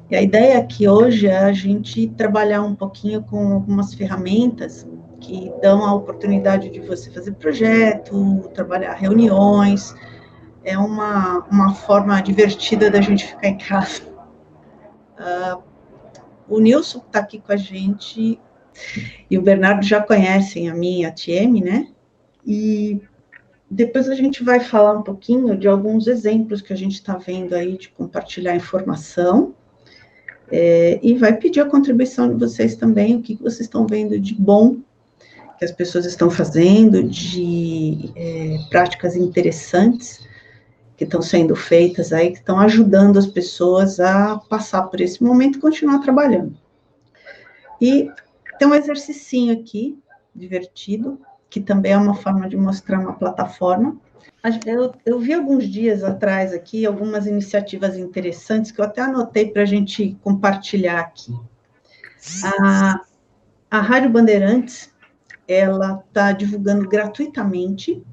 E a ideia aqui hoje é a gente trabalhar um pouquinho com algumas ferramentas que dão a oportunidade de você fazer projeto, trabalhar reuniões. É uma forma divertida da gente ficar em casa. O Nilson está aqui com a gente e o Bernardo já conhecem a mim e a TM, né? E depois a gente vai falar um pouquinho de alguns exemplos que a gente está vendo aí de compartilhar informação. E vai pedir a contribuição de vocês também, o que vocês estão vendo de bom que as pessoas estão fazendo, de práticas interessantes que estão sendo feitas aí, que estão ajudando as pessoas a passar por esse momento e continuar trabalhando. E tem um exercicinho aqui, divertido, que também é uma forma de mostrar uma plataforma. Eu vi alguns dias atrás aqui algumas iniciativas interessantes que eu até anotei para a gente compartilhar aqui. A Rádio Bandeirantes, ela está divulgando gratuitamente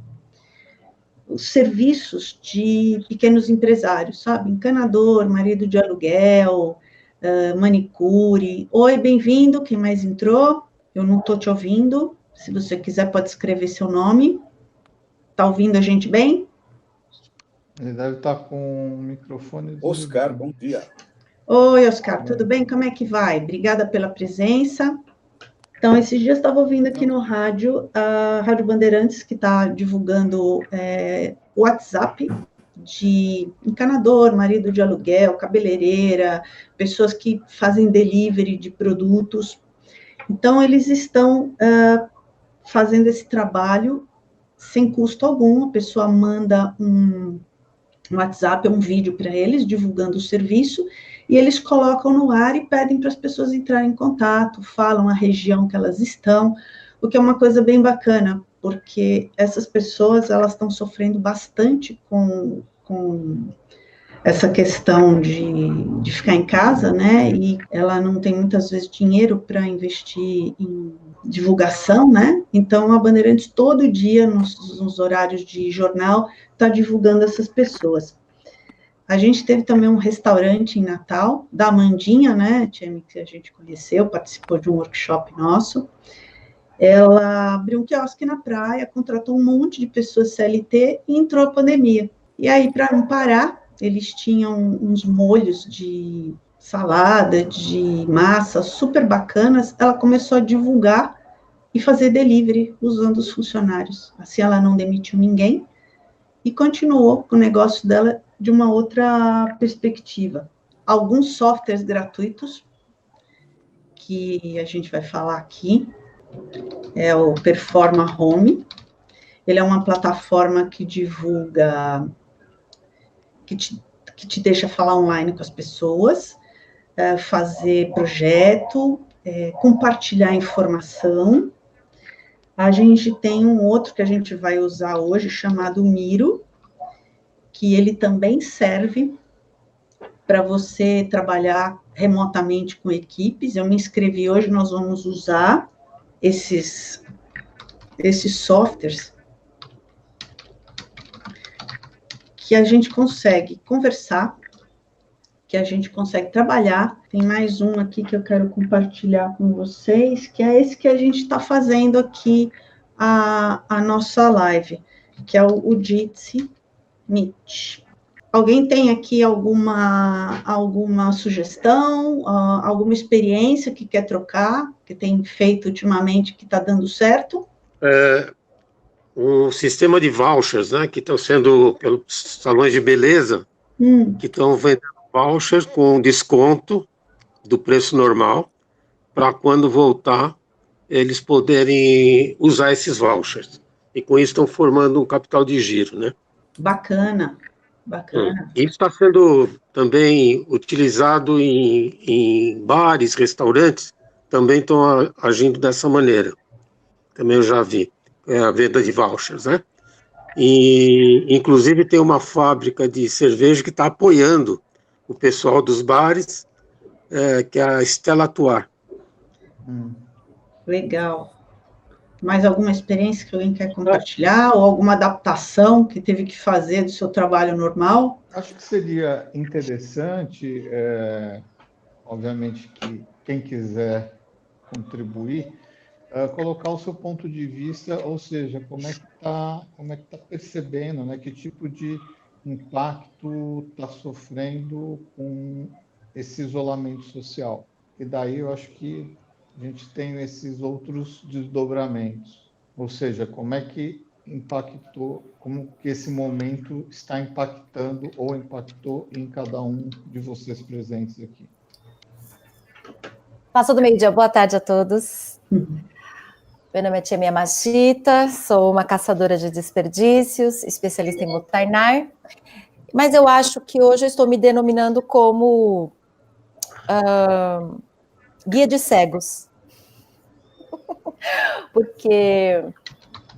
os serviços de pequenos empresários, sabe? Encanador, marido de aluguel, manicure. Oi, bem-vindo, quem mais entrou? Eu não estou te ouvindo. Se você quiser, pode escrever seu nome. Está ouvindo a gente bem? Ele deve estar com o microfone. Oscar, bom dia. Oi, Oscar, tudo bem? Como é que vai? Obrigada pela presença. Então, esses dias estava ouvindo aqui no rádio, a Rádio Bandeirantes, que está divulgando o WhatsApp de encanador, marido de aluguel, cabeleireira, pessoas que fazem delivery de produtos. Então, eles estão fazendo esse trabalho sem custo algum, a pessoa manda um WhatsApp, um vídeo para eles, divulgando o serviço, e eles colocam no ar e pedem para as pessoas entrarem em contato, falam a região que elas estão, o que é uma coisa bem bacana, porque essas pessoas, elas estão sofrendo bastante com essa questão de ficar em casa, né, e ela não tem muitas vezes dinheiro para investir em divulgação, né, então a Bandeirantes todo dia, nos horários de jornal, está divulgando essas pessoas. A gente teve também um restaurante em Natal, da Amandinha, né, que a gente conheceu, participou de um workshop nosso. Ela abriu um quiosque na praia, contratou um monte de pessoas CLT e entrou a pandemia. E aí, para não parar, eles tinham uns molhos de salada, de massa, super bacanas. Ela começou a divulgar e fazer delivery usando os funcionários. Assim, ela não demitiu ninguém e continuou com o negócio dela de uma outra perspectiva. Alguns softwares gratuitos, que a gente vai falar aqui, é o Performa Home. Ele é uma plataforma que divulga, que te deixa falar online com as pessoas, fazer projeto, compartilhar informação. A gente tem um outro que a gente vai usar hoje, chamado Miro, que ele também serve para você trabalhar remotamente com equipes. Eu me inscrevi hoje, nós vamos usar esses softwares que a gente consegue conversar, que a gente consegue trabalhar. Tem mais um aqui que eu quero compartilhar com vocês, que é esse que a gente está fazendo aqui, a nossa live, que é o Jitsi Meet. Alguém tem aqui alguma sugestão, alguma experiência que quer trocar, que tem feito ultimamente que está dando certo? Um sistema de vouchers, né, que estão sendo pelos salões de beleza, que estão vendendo vouchers com desconto do preço normal, para quando voltar, eles poderem usar esses vouchers. E com isso estão formando um capital de giro, né? Bacana. Isso está sendo também utilizado em bares, restaurantes, também estão agindo dessa maneira. Também eu já vi a venda de vouchers, né? E, inclusive, tem uma fábrica de cerveja que está apoiando o pessoal dos bares, que é a Stella Artois. Legal. Mais alguma experiência que alguém quer compartilhar? Ou alguma adaptação que teve que fazer do seu trabalho normal? Acho que seria interessante obviamente que quem quiser contribuir, colocar o seu ponto de vista, ou seja, como é que tá percebendo, né, que tipo de impacto está sofrendo com esse isolamento social. E daí eu acho que a gente tem esses outros desdobramentos, ou seja, como é que impactou, como que esse momento está impactando ou impactou em cada um de vocês presentes aqui. Passou do meio-dia, boa tarde a todos. Meu nome é Tia Yamashita, sou uma caçadora de desperdícios, especialista em Motainar, mas eu acho que hoje eu estou me denominando como guia de cegos, porque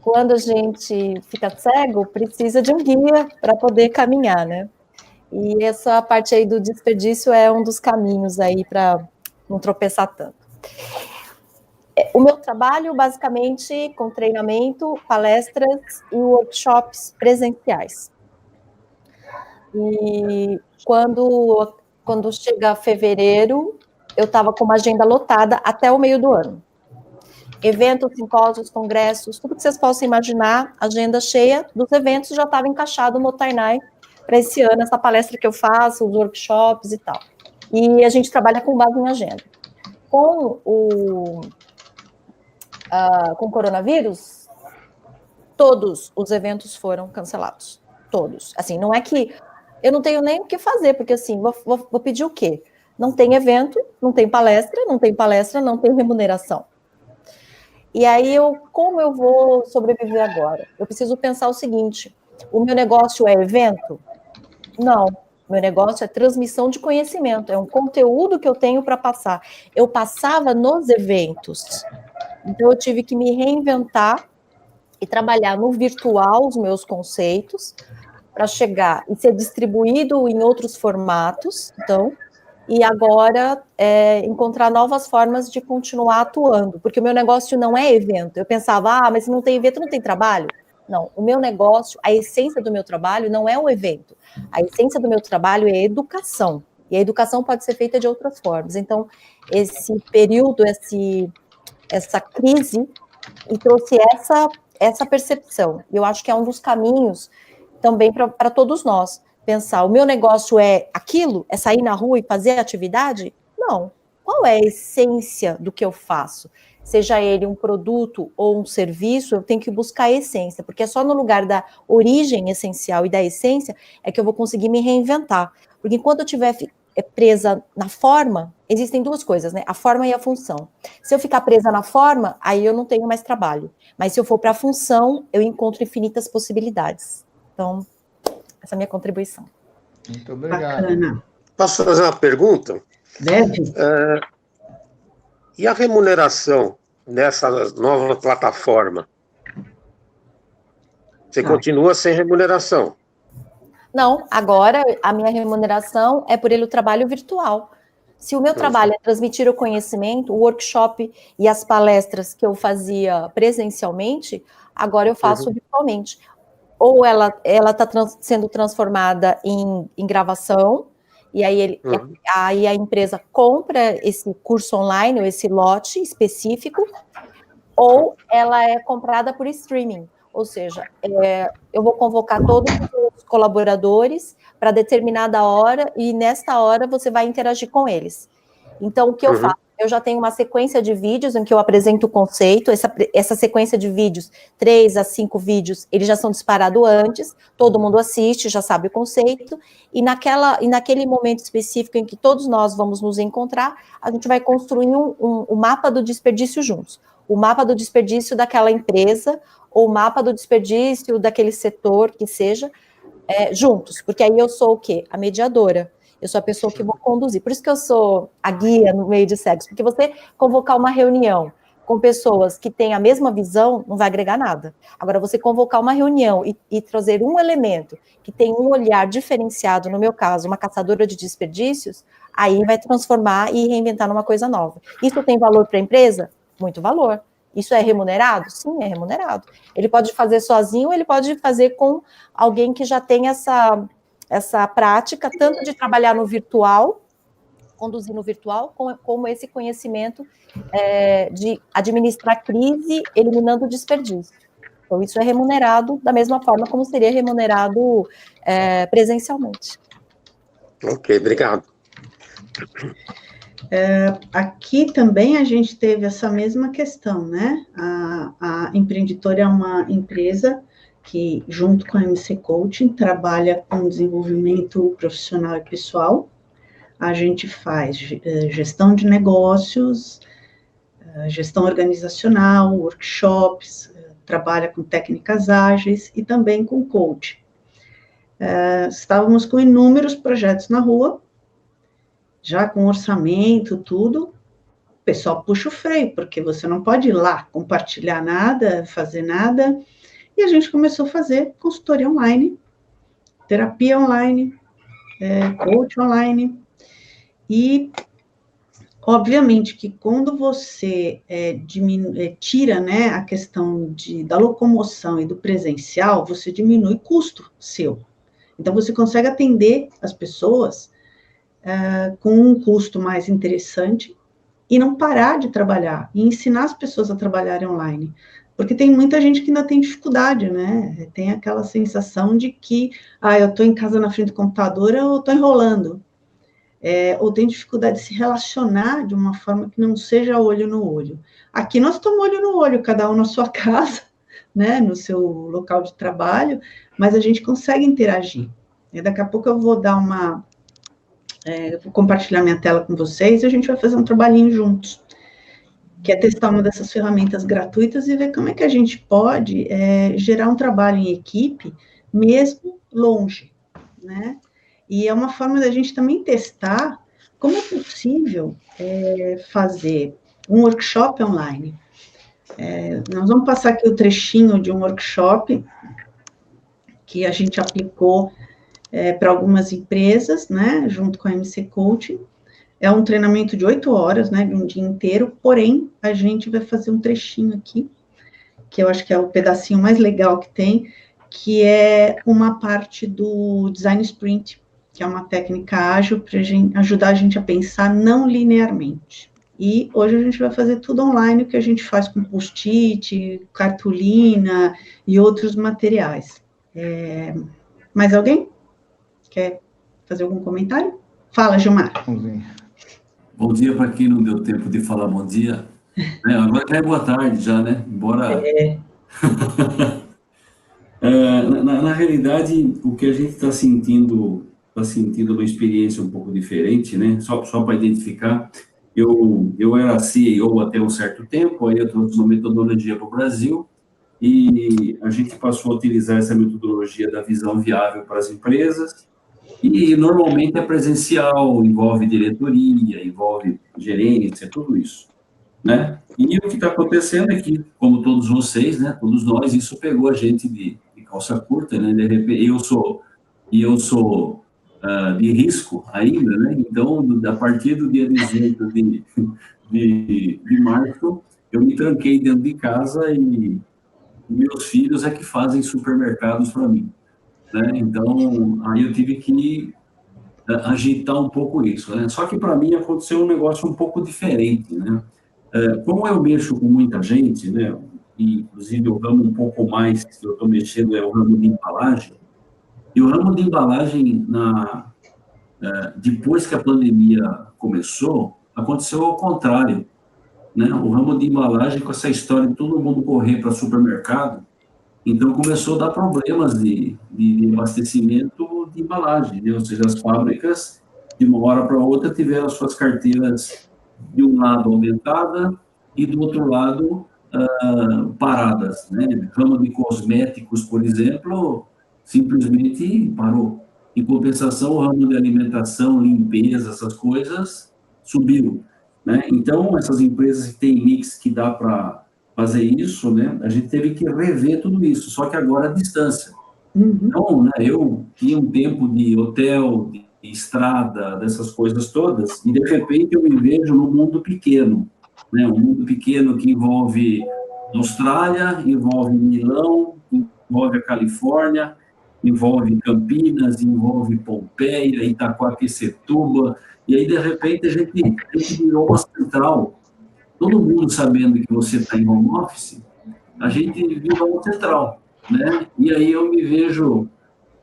quando a gente fica cego, precisa de um guia para poder caminhar, né? E essa parte aí do desperdício é um dos caminhos aí para não tropeçar tanto. O meu trabalho, basicamente, com treinamento, palestras e workshops presenciais. E quando chega fevereiro, eu estava com uma agenda lotada até o meio do ano. Eventos, simpósios, congressos, tudo que vocês possam imaginar, agenda cheia dos eventos, já estava encaixado no Tainai para esse ano, essa palestra que eu faço, os workshops e tal. E a gente trabalha com base em agenda. Com o coronavírus, todos os eventos foram cancelados. Todos. Assim, não é que eu não tenho nem o que fazer, porque assim, vou pedir o quê? Não tem evento, não tem palestra, não tem remuneração. E aí, como eu vou sobreviver agora? Eu preciso pensar o seguinte, o meu negócio é evento? Não. Meu negócio é transmissão de conhecimento, é um conteúdo que eu tenho para passar. Eu passava nos eventos, então eu tive que me reinventar e trabalhar no virtual os meus conceitos para chegar e ser distribuído em outros formatos, então, e agora encontrar novas formas de continuar atuando, porque o meu negócio não é evento. Eu pensava, mas se não tem evento, não tem trabalho. Não, o meu negócio, a essência do meu trabalho não é o evento. A essência do meu trabalho é educação. E a educação pode ser feita de outras formas. Então, esse período, essa crise, e trouxe essa percepção. Eu acho que é um dos caminhos também para todos nós. Pensar, o meu negócio é aquilo? É sair na rua e fazer atividade? Não. Qual é a essência do que eu faço? Seja ele um produto ou um serviço, eu tenho que buscar a essência, porque é só no lugar da origem essencial e da essência é que eu vou conseguir me reinventar. Porque enquanto eu estiver presa na forma, existem duas coisas, né? A forma e a função. Se eu ficar presa na forma, aí eu não tenho mais trabalho. Mas se eu for para a função, eu encontro infinitas possibilidades. Então, essa é a minha contribuição. Muito obrigado. Bacana. Posso fazer uma pergunta? Deve? E a remuneração nessa nova plataforma? Você continua sem remuneração? Não, agora a minha remuneração é por ele o trabalho virtual. Se o meu trabalho é transmitir o conhecimento, o workshop e as palestras que eu fazia presencialmente, agora eu faço virtualmente. Ou ela está sendo transformada em gravação, e aí, aí a empresa compra esse curso online, ou esse lote específico, ou ela é comprada por streaming. Ou seja, eu vou convocar todos os colaboradores para determinada hora, e nesta hora você vai interagir com eles. Então, o que eu faço? Eu já tenho uma sequência de vídeos em que eu apresento o conceito, essa sequência de vídeos, 3 a 5 vídeos, eles já são disparados antes, todo mundo assiste, já sabe o conceito, e naquele momento específico em que todos nós vamos nos encontrar, a gente vai construir um mapa do desperdício juntos. O mapa do desperdício daquela empresa, ou o mapa do desperdício daquele setor, que seja, juntos, porque aí eu sou o quê? A mediadora. Eu sou a pessoa que vou conduzir. Por isso que eu sou a guia no meio de cegos, porque você convocar uma reunião com pessoas que têm a mesma visão não vai agregar nada. Agora, você convocar uma reunião e trazer um elemento que tem um olhar diferenciado, no meu caso, uma caçadora de desperdícios, aí vai transformar e reinventar numa coisa nova. Isso tem valor para a empresa? Muito valor. Isso é remunerado? Sim, é remunerado. Ele pode fazer sozinho, ele pode fazer com alguém que já tem essa prática, tanto de trabalhar no virtual, conduzir no virtual, como esse conhecimento de administrar crise, eliminando desperdício. Então, isso é remunerado da mesma forma como seria remunerado presencialmente. Ok, obrigado. Aqui também a gente teve essa mesma questão, né? A Empreendedora é uma empresa que, junto com a MC Coaching, trabalha com desenvolvimento profissional e pessoal. A gente faz gestão de negócios, gestão organizacional, workshops, trabalha com técnicas ágeis e também com coaching. Estávamos com inúmeros projetos na rua, já com orçamento, tudo, o pessoal puxa o freio, porque você não pode ir lá compartilhar nada, fazer nada, e a gente começou a fazer consultoria online, terapia online, coach online, e, obviamente, que quando você tira, né, a questão da locomoção e do presencial, você diminui o custo seu. Então, você consegue atender as pessoas com um custo mais interessante e não parar de trabalhar, e ensinar as pessoas a trabalharem online. Porque tem muita gente que ainda tem dificuldade, né? Tem aquela sensação de que, eu estou em casa na frente do computador, eu estou enrolando. Ou tem dificuldade de se relacionar de uma forma que não seja olho no olho. Aqui nós estamos olho no olho, cada um na sua casa, né, no seu local de trabalho, mas a gente consegue interagir. E daqui a pouco eu vou dar vou compartilhar minha tela com vocês e a gente vai fazer um trabalhinho juntos, que é testar uma dessas ferramentas gratuitas e ver como é que a gente pode gerar um trabalho em equipe, mesmo longe, né? E é uma forma da gente também testar como é possível fazer um workshop online. Nós vamos passar aqui o trechinho de um workshop que a gente aplicou para algumas empresas, né, junto com a MC Coaching. É um treinamento de 8 horas, né, de um dia inteiro, porém, a gente vai fazer um trechinho aqui, que eu acho que é o pedacinho mais legal que tem, que é uma parte do Design Sprint, que é uma técnica ágil para ajudar a gente a pensar não linearmente. E hoje a gente vai fazer tudo online, o que a gente faz com post-it, cartolina e outros materiais. Mais alguém quer fazer algum comentário? Fala, Gilmar. Bom dia para quem não deu tempo de falar bom dia. Agora já é boa tarde já, né? Embora... na realidade, o que a gente está sentindo uma experiência um pouco diferente, né? Só para identificar, eu era CEO até um certo tempo, aí eu trouxe uma metodologia para o Brasil, e a gente passou a utilizar essa metodologia da visão viável para as empresas, e normalmente é presencial, envolve diretoria, envolve gerência, tudo isso, né? E o que está acontecendo é que, como todos vocês, né, todos nós, isso pegou a gente de calça curta, né? De repente, eu sou de risco ainda, né? Então, a partir do dia 18 de março, eu me tranquei dentro de casa e meus filhos é que fazem supermercados para mim, né? Então, aí eu tive que agitar um pouco isso, né? Só que para mim aconteceu um negócio um pouco diferente, né? Como eu mexo com muita gente, né? E, inclusive, o ramo um pouco mais que eu estou mexendo é o ramo de embalagem. E o ramo de embalagem, depois que a pandemia começou, aconteceu ao contrário, né? O ramo de embalagem, com essa história de todo mundo correr para supermercado, então começou a dar problemas de abastecimento de embalagem, né? Ou seja, as fábricas, de uma hora para outra, tiveram suas carteiras, de um lado, aumentada, e do outro lado, paradas, né? Ramo de cosméticos, por exemplo, simplesmente parou. Em compensação, o ramo de alimentação, limpeza, essas coisas, subiu, né? Então, essas empresas que têm mix que dá para fazer isso, né? A gente teve que rever tudo isso, só que agora à distância. Então, né, eu tinha um tempo de hotel, de estrada, dessas coisas todas, e de repente eu me vejo num mundo pequeno, né? Um mundo pequeno que envolve Austrália, envolve Milão, envolve a Califórnia, envolve Campinas, envolve Pompeia, Itaquaquecetuba, e aí, de repente, a gente virou uma central. Todo mundo sabendo que você está em home office, a gente virou uma central, né? E aí eu me vejo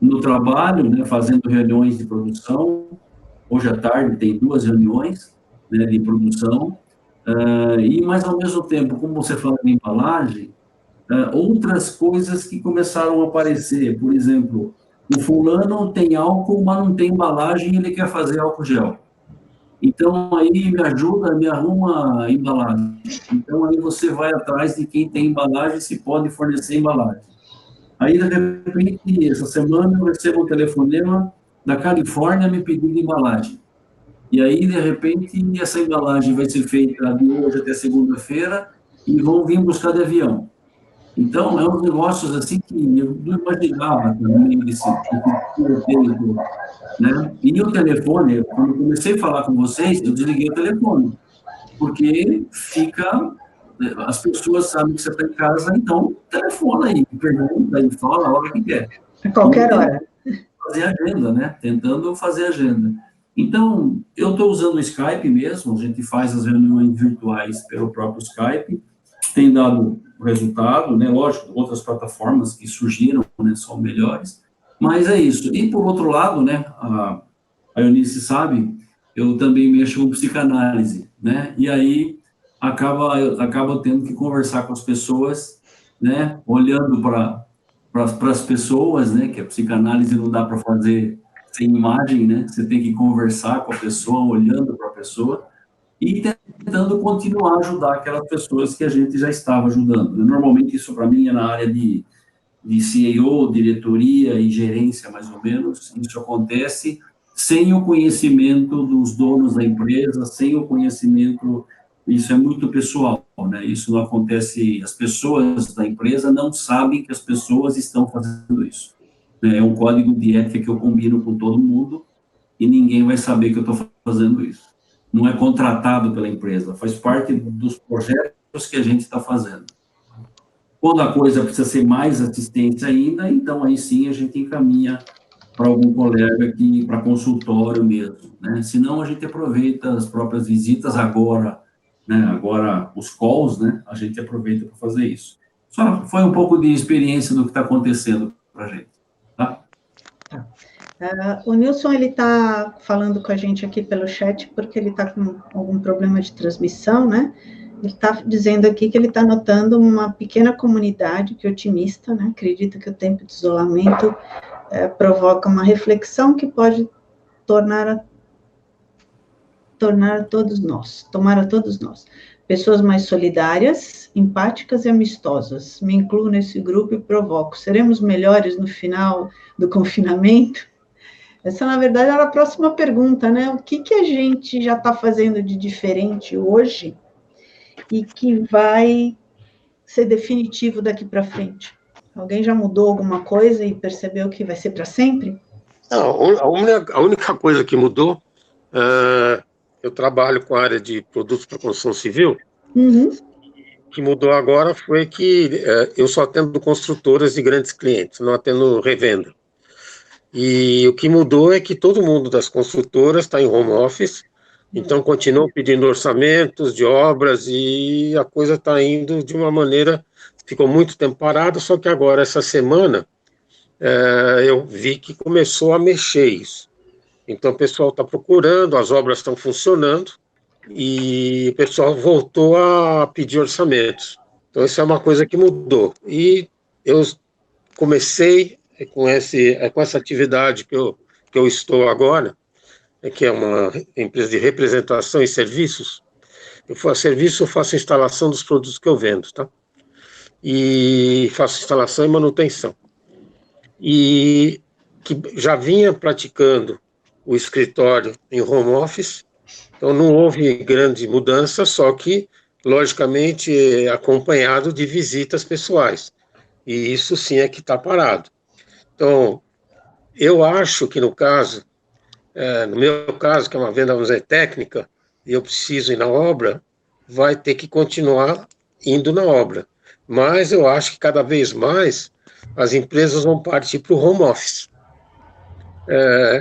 no trabalho, né, fazendo reuniões de produção. Hoje à tarde tem 2 reuniões, né, de produção, e, mas, ao mesmo tempo, como você fala de embalagem, outras coisas que começaram a aparecer. Por exemplo, o fulano tem álcool, mas não tem embalagem e ele quer fazer álcool gel. Então, aí me ajuda, me arruma embalagem. Então, aí você vai atrás de quem tem embalagem, se pode fornecer embalagem. Aí, de repente, essa semana eu recebo um telefonema da Califórnia me pedindo embalagem. E aí, de repente, essa embalagem vai ser feita de hoje até segunda-feira e vão vir buscar de avião. Então, é uns negócios assim que eu não imaginava no meio desse tempo, né? E o telefone, quando eu comecei a falar com vocês, eu desliguei o telefone, porque as pessoas sabem que você está em casa, então telefona aí, pergunta e fala a hora que quer. A qualquer hora. Fazer agenda, né? Tentando fazer agenda. Então, eu estou usando o Skype mesmo, a gente faz as reuniões virtuais pelo próprio Skype, tem dado resultado, né? Lógico, outras plataformas que surgiram, né, são melhores, mas é isso. E, por outro lado, né, a Eunice sabe, eu também mexo com psicanálise, né? E aí acaba tendo que conversar com as pessoas, né? Olhando para as pessoas, né? Que a psicanálise não dá para fazer sem imagem, né? Você tem que conversar com a pessoa, olhando para a pessoa e tentando continuar a ajudar aquelas pessoas que a gente já estava ajudando. Normalmente isso para mim é na área de CEO, diretoria e gerência, mais ou menos. Isso acontece sem o conhecimento dos donos da empresa, sem o conhecimento, isso é muito pessoal, né? Isso não acontece, as pessoas da empresa não sabem que as pessoas estão fazendo isso. É um código de ética que eu combino com todo mundo e ninguém vai saber que eu estou fazendo isso. Não é contratado pela empresa, faz parte dos projetos que a gente está fazendo. Quando a coisa precisa ser mais assistência ainda, então aí sim a gente encaminha para algum colega aqui, para consultório mesmo, né? Senão a gente aproveita as próprias visitas agora, né? Agora os calls, né? A gente aproveita para fazer isso. Só foi um pouco de experiência do que está acontecendo para a gente, tá? O Nilson, ele está falando com a gente aqui pelo chat, porque ele está com algum problema de transmissão, né? Ele está dizendo aqui que ele está notando uma pequena comunidade que é otimista, né? Acredita que o tempo de isolamento provoca uma reflexão que pode tomar a todos nós, pessoas mais solidárias, empáticas e amistosas. Me incluo nesse grupo e provoco. Seremos melhores no final do confinamento? Essa, na verdade, era a próxima pergunta, né? O que a gente já está fazendo de diferente hoje e que vai ser definitivo daqui para frente? Alguém já mudou alguma coisa e percebeu que vai ser para sempre? Não, a única coisa que mudou, eu trabalho com a área de produtos para construção civil, o que mudou agora foi que eu só atendo construtoras e grandes clientes, não atendo revenda. E o que mudou é que todo mundo das construtoras está em home office, então continuam pedindo orçamentos de obras e a coisa está indo de uma maneira, ficou muito tempo parada, só que agora, essa semana, eu vi que começou a mexer isso. Então o pessoal está procurando, as obras estão funcionando e o pessoal voltou a pedir orçamentos. Então isso é uma coisa que mudou. E eu comecei com essa atividade que eu estou agora, que é uma empresa de representação e serviços. Eu faço instalação dos produtos que eu vendo, tá? E faço instalação e manutenção. E que já vinha praticando o escritório em home office, então não houve grande mudança, só que, logicamente, acompanhado de visitas pessoais. E isso sim é que está parado. Então, eu acho que no meu caso, que é uma venda, vamos dizer, técnica, e eu preciso ir na obra, vai ter que continuar indo na obra. Mas eu acho que cada vez mais as empresas vão partir para o home office,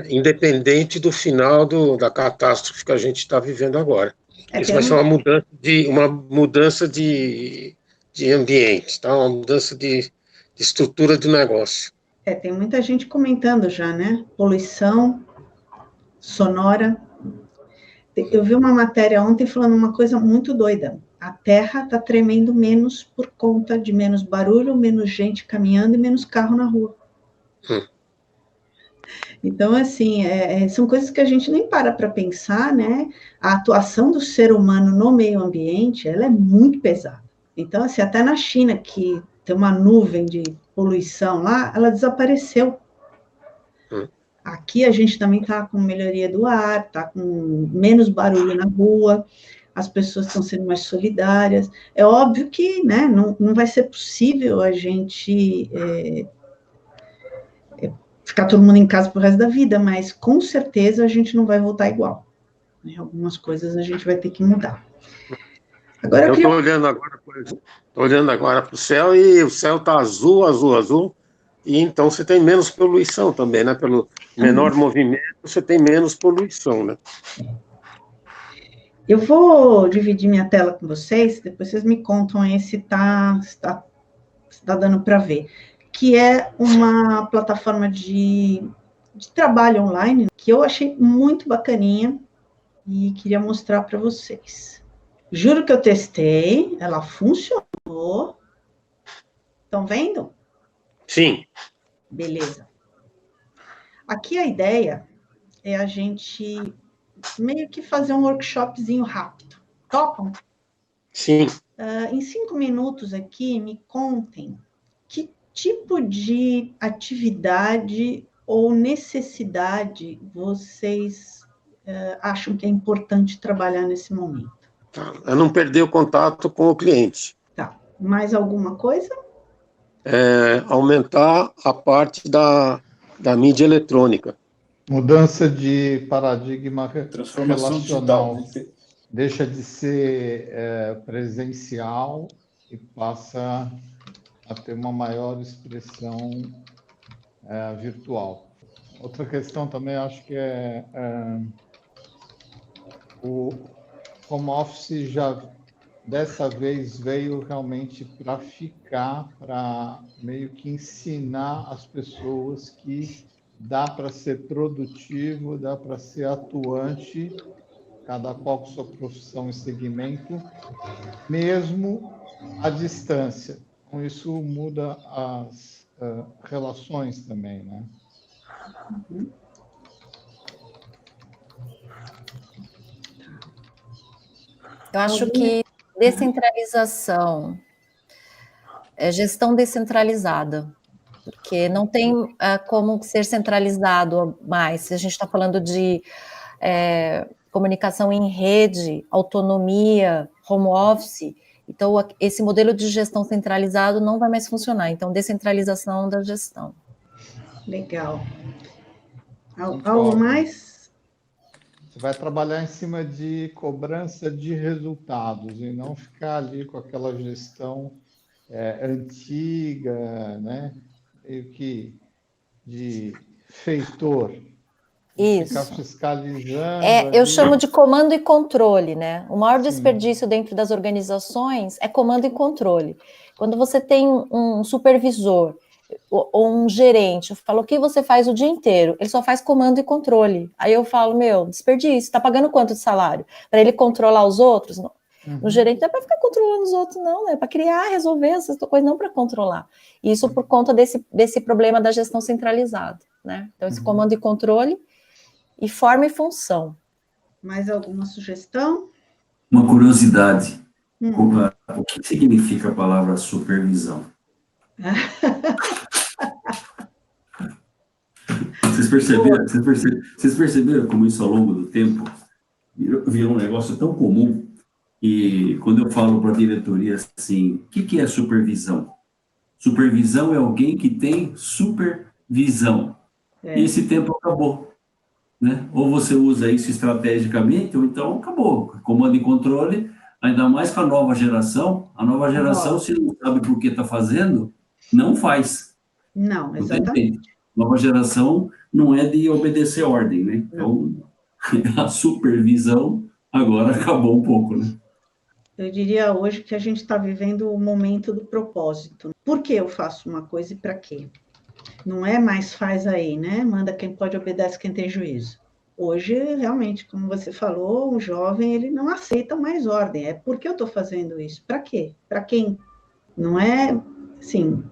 independente do final da catástrofe que a gente está vivendo agora. Isso vai ser uma mudança de ambiente, tá? Uma mudança de estrutura do negócio. Tem muita gente comentando já, né? Poluição sonora. Eu vi uma matéria ontem falando uma coisa muito doida. A Terra está tremendo menos por conta de menos barulho, menos gente caminhando e menos carro na rua. Então, assim, são coisas que a gente nem para pensar, né? A atuação do ser humano no meio ambiente, ela é muito pesada. Então, assim, até na China, que tem uma nuvem de poluição lá, ela desapareceu. Aqui a gente também está com melhoria do ar, está com menos barulho na rua, as pessoas estão sendo mais solidárias. É óbvio que, né, não vai ser possível a gente ficar todo mundo em casa pro resto da vida, mas com certeza a gente não vai voltar igual. Algumas coisas a gente vai ter que mudar. Agora, eu estou olhando agora para o céu e o céu está azul, azul, azul. E então você tem menos poluição também, né? Pelo menor movimento, você tem menos poluição, né? Eu vou dividir minha tela com vocês, depois vocês me contam aí se tá dando para ver. Que é uma plataforma de trabalho online, que eu achei muito bacaninha e queria mostrar para vocês. Juro que eu testei, ela funcionou. Estão vendo? Sim. Beleza. Aqui a ideia é a gente meio que fazer um workshopzinho rápido. Topam? Sim. Em 5 minutos aqui, me contem que tipo de atividade ou necessidade vocês acham que é importante trabalhar nesse momento? É não perder o contato com o cliente. Tá. Mais alguma coisa? Aumentar a parte da mídia eletrônica. Mudança de paradigma Transformação relacional. digital. Deixa de ser presencial e passa a ter uma maior expressão virtual. Outra questão também, acho que o home office já dessa vez veio realmente para ficar, para meio que ensinar as pessoas que dá para ser produtivo, dá para ser atuante, cada qual com sua profissão e segmento, mesmo à distância. Então, isso muda as relações também, né? Eu acho que descentralização, gestão descentralizada, porque não tem como ser centralizado mais. Se a gente está falando de comunicação em rede, autonomia, home office, então esse modelo de gestão centralizado não vai mais funcionar. Então, descentralização da gestão. Legal. Algo mais? Você vai trabalhar em cima de cobrança de resultados e não ficar ali com aquela gestão antiga, né? Meio que de feitor. Isso. Ficar fiscalizando. Eu chamo de comando e controle, né? O maior desperdício dentro das organizações é comando e controle. Quando você tem um supervisor ou um gerente, eu falo, o que você faz o dia inteiro? Ele só faz comando e controle. Aí eu falo, desperdício, tá pagando quanto de salário? Para ele controlar os outros? Não. O gerente não é para ficar controlando os outros, não, né? É para criar, resolver essas coisas, não para controlar. Isso por conta desse problema da gestão centralizada, né? Então, esse comando e controle e forma e função. Mais alguma sugestão? Uma curiosidade. O que significa a palavra supervisão? Vocês perceberam como isso ao longo do tempo virou um negócio tão comum? E quando eu falo para a diretoria assim, o que é supervisão? Supervisão é alguém que tem supervisão. E esse tempo acabou. Né? Ou você usa isso estrategicamente, ou então acabou. Comando e controle, ainda mais com a nova geração. A nova geração, se não sabe por que está fazendo, não faz. Não, Não tem exatamente. jeito. Nova geração não é de obedecer ordem, né? Então, a supervisão agora acabou um pouco, né? Eu diria hoje que a gente está vivendo o momento do propósito. Por que eu faço uma coisa e para quê? Não é mais faz aí, né? Manda quem pode, obedece quem tem juízo. Hoje, realmente, como você falou, o jovem ele não aceita mais ordem. É por que eu estou fazendo isso? Para quê? Para quem? Não é, assim,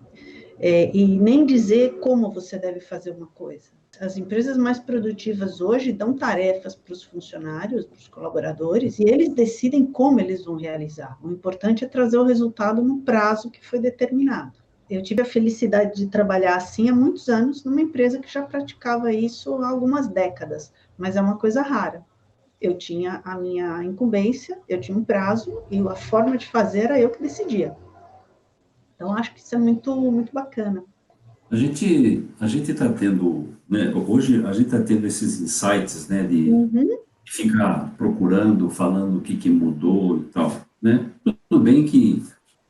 e nem dizer como você deve fazer uma coisa. As empresas mais produtivas hoje dão tarefas para os funcionários, para os colaboradores, e eles decidem como eles vão realizar. O importante é trazer o resultado no prazo que foi determinado. Eu tive a felicidade de trabalhar assim há muitos anos numa empresa que já praticava isso há algumas décadas, mas é uma coisa rara. Eu tinha a minha incumbência, eu tinha um prazo e a forma de fazer era eu que decidia. Então, acho que isso é muito, muito bacana. A gente está tendo, né, hoje a gente está tendo esses insights, né, de ficar procurando, falando o que mudou e tal, né? Tudo bem que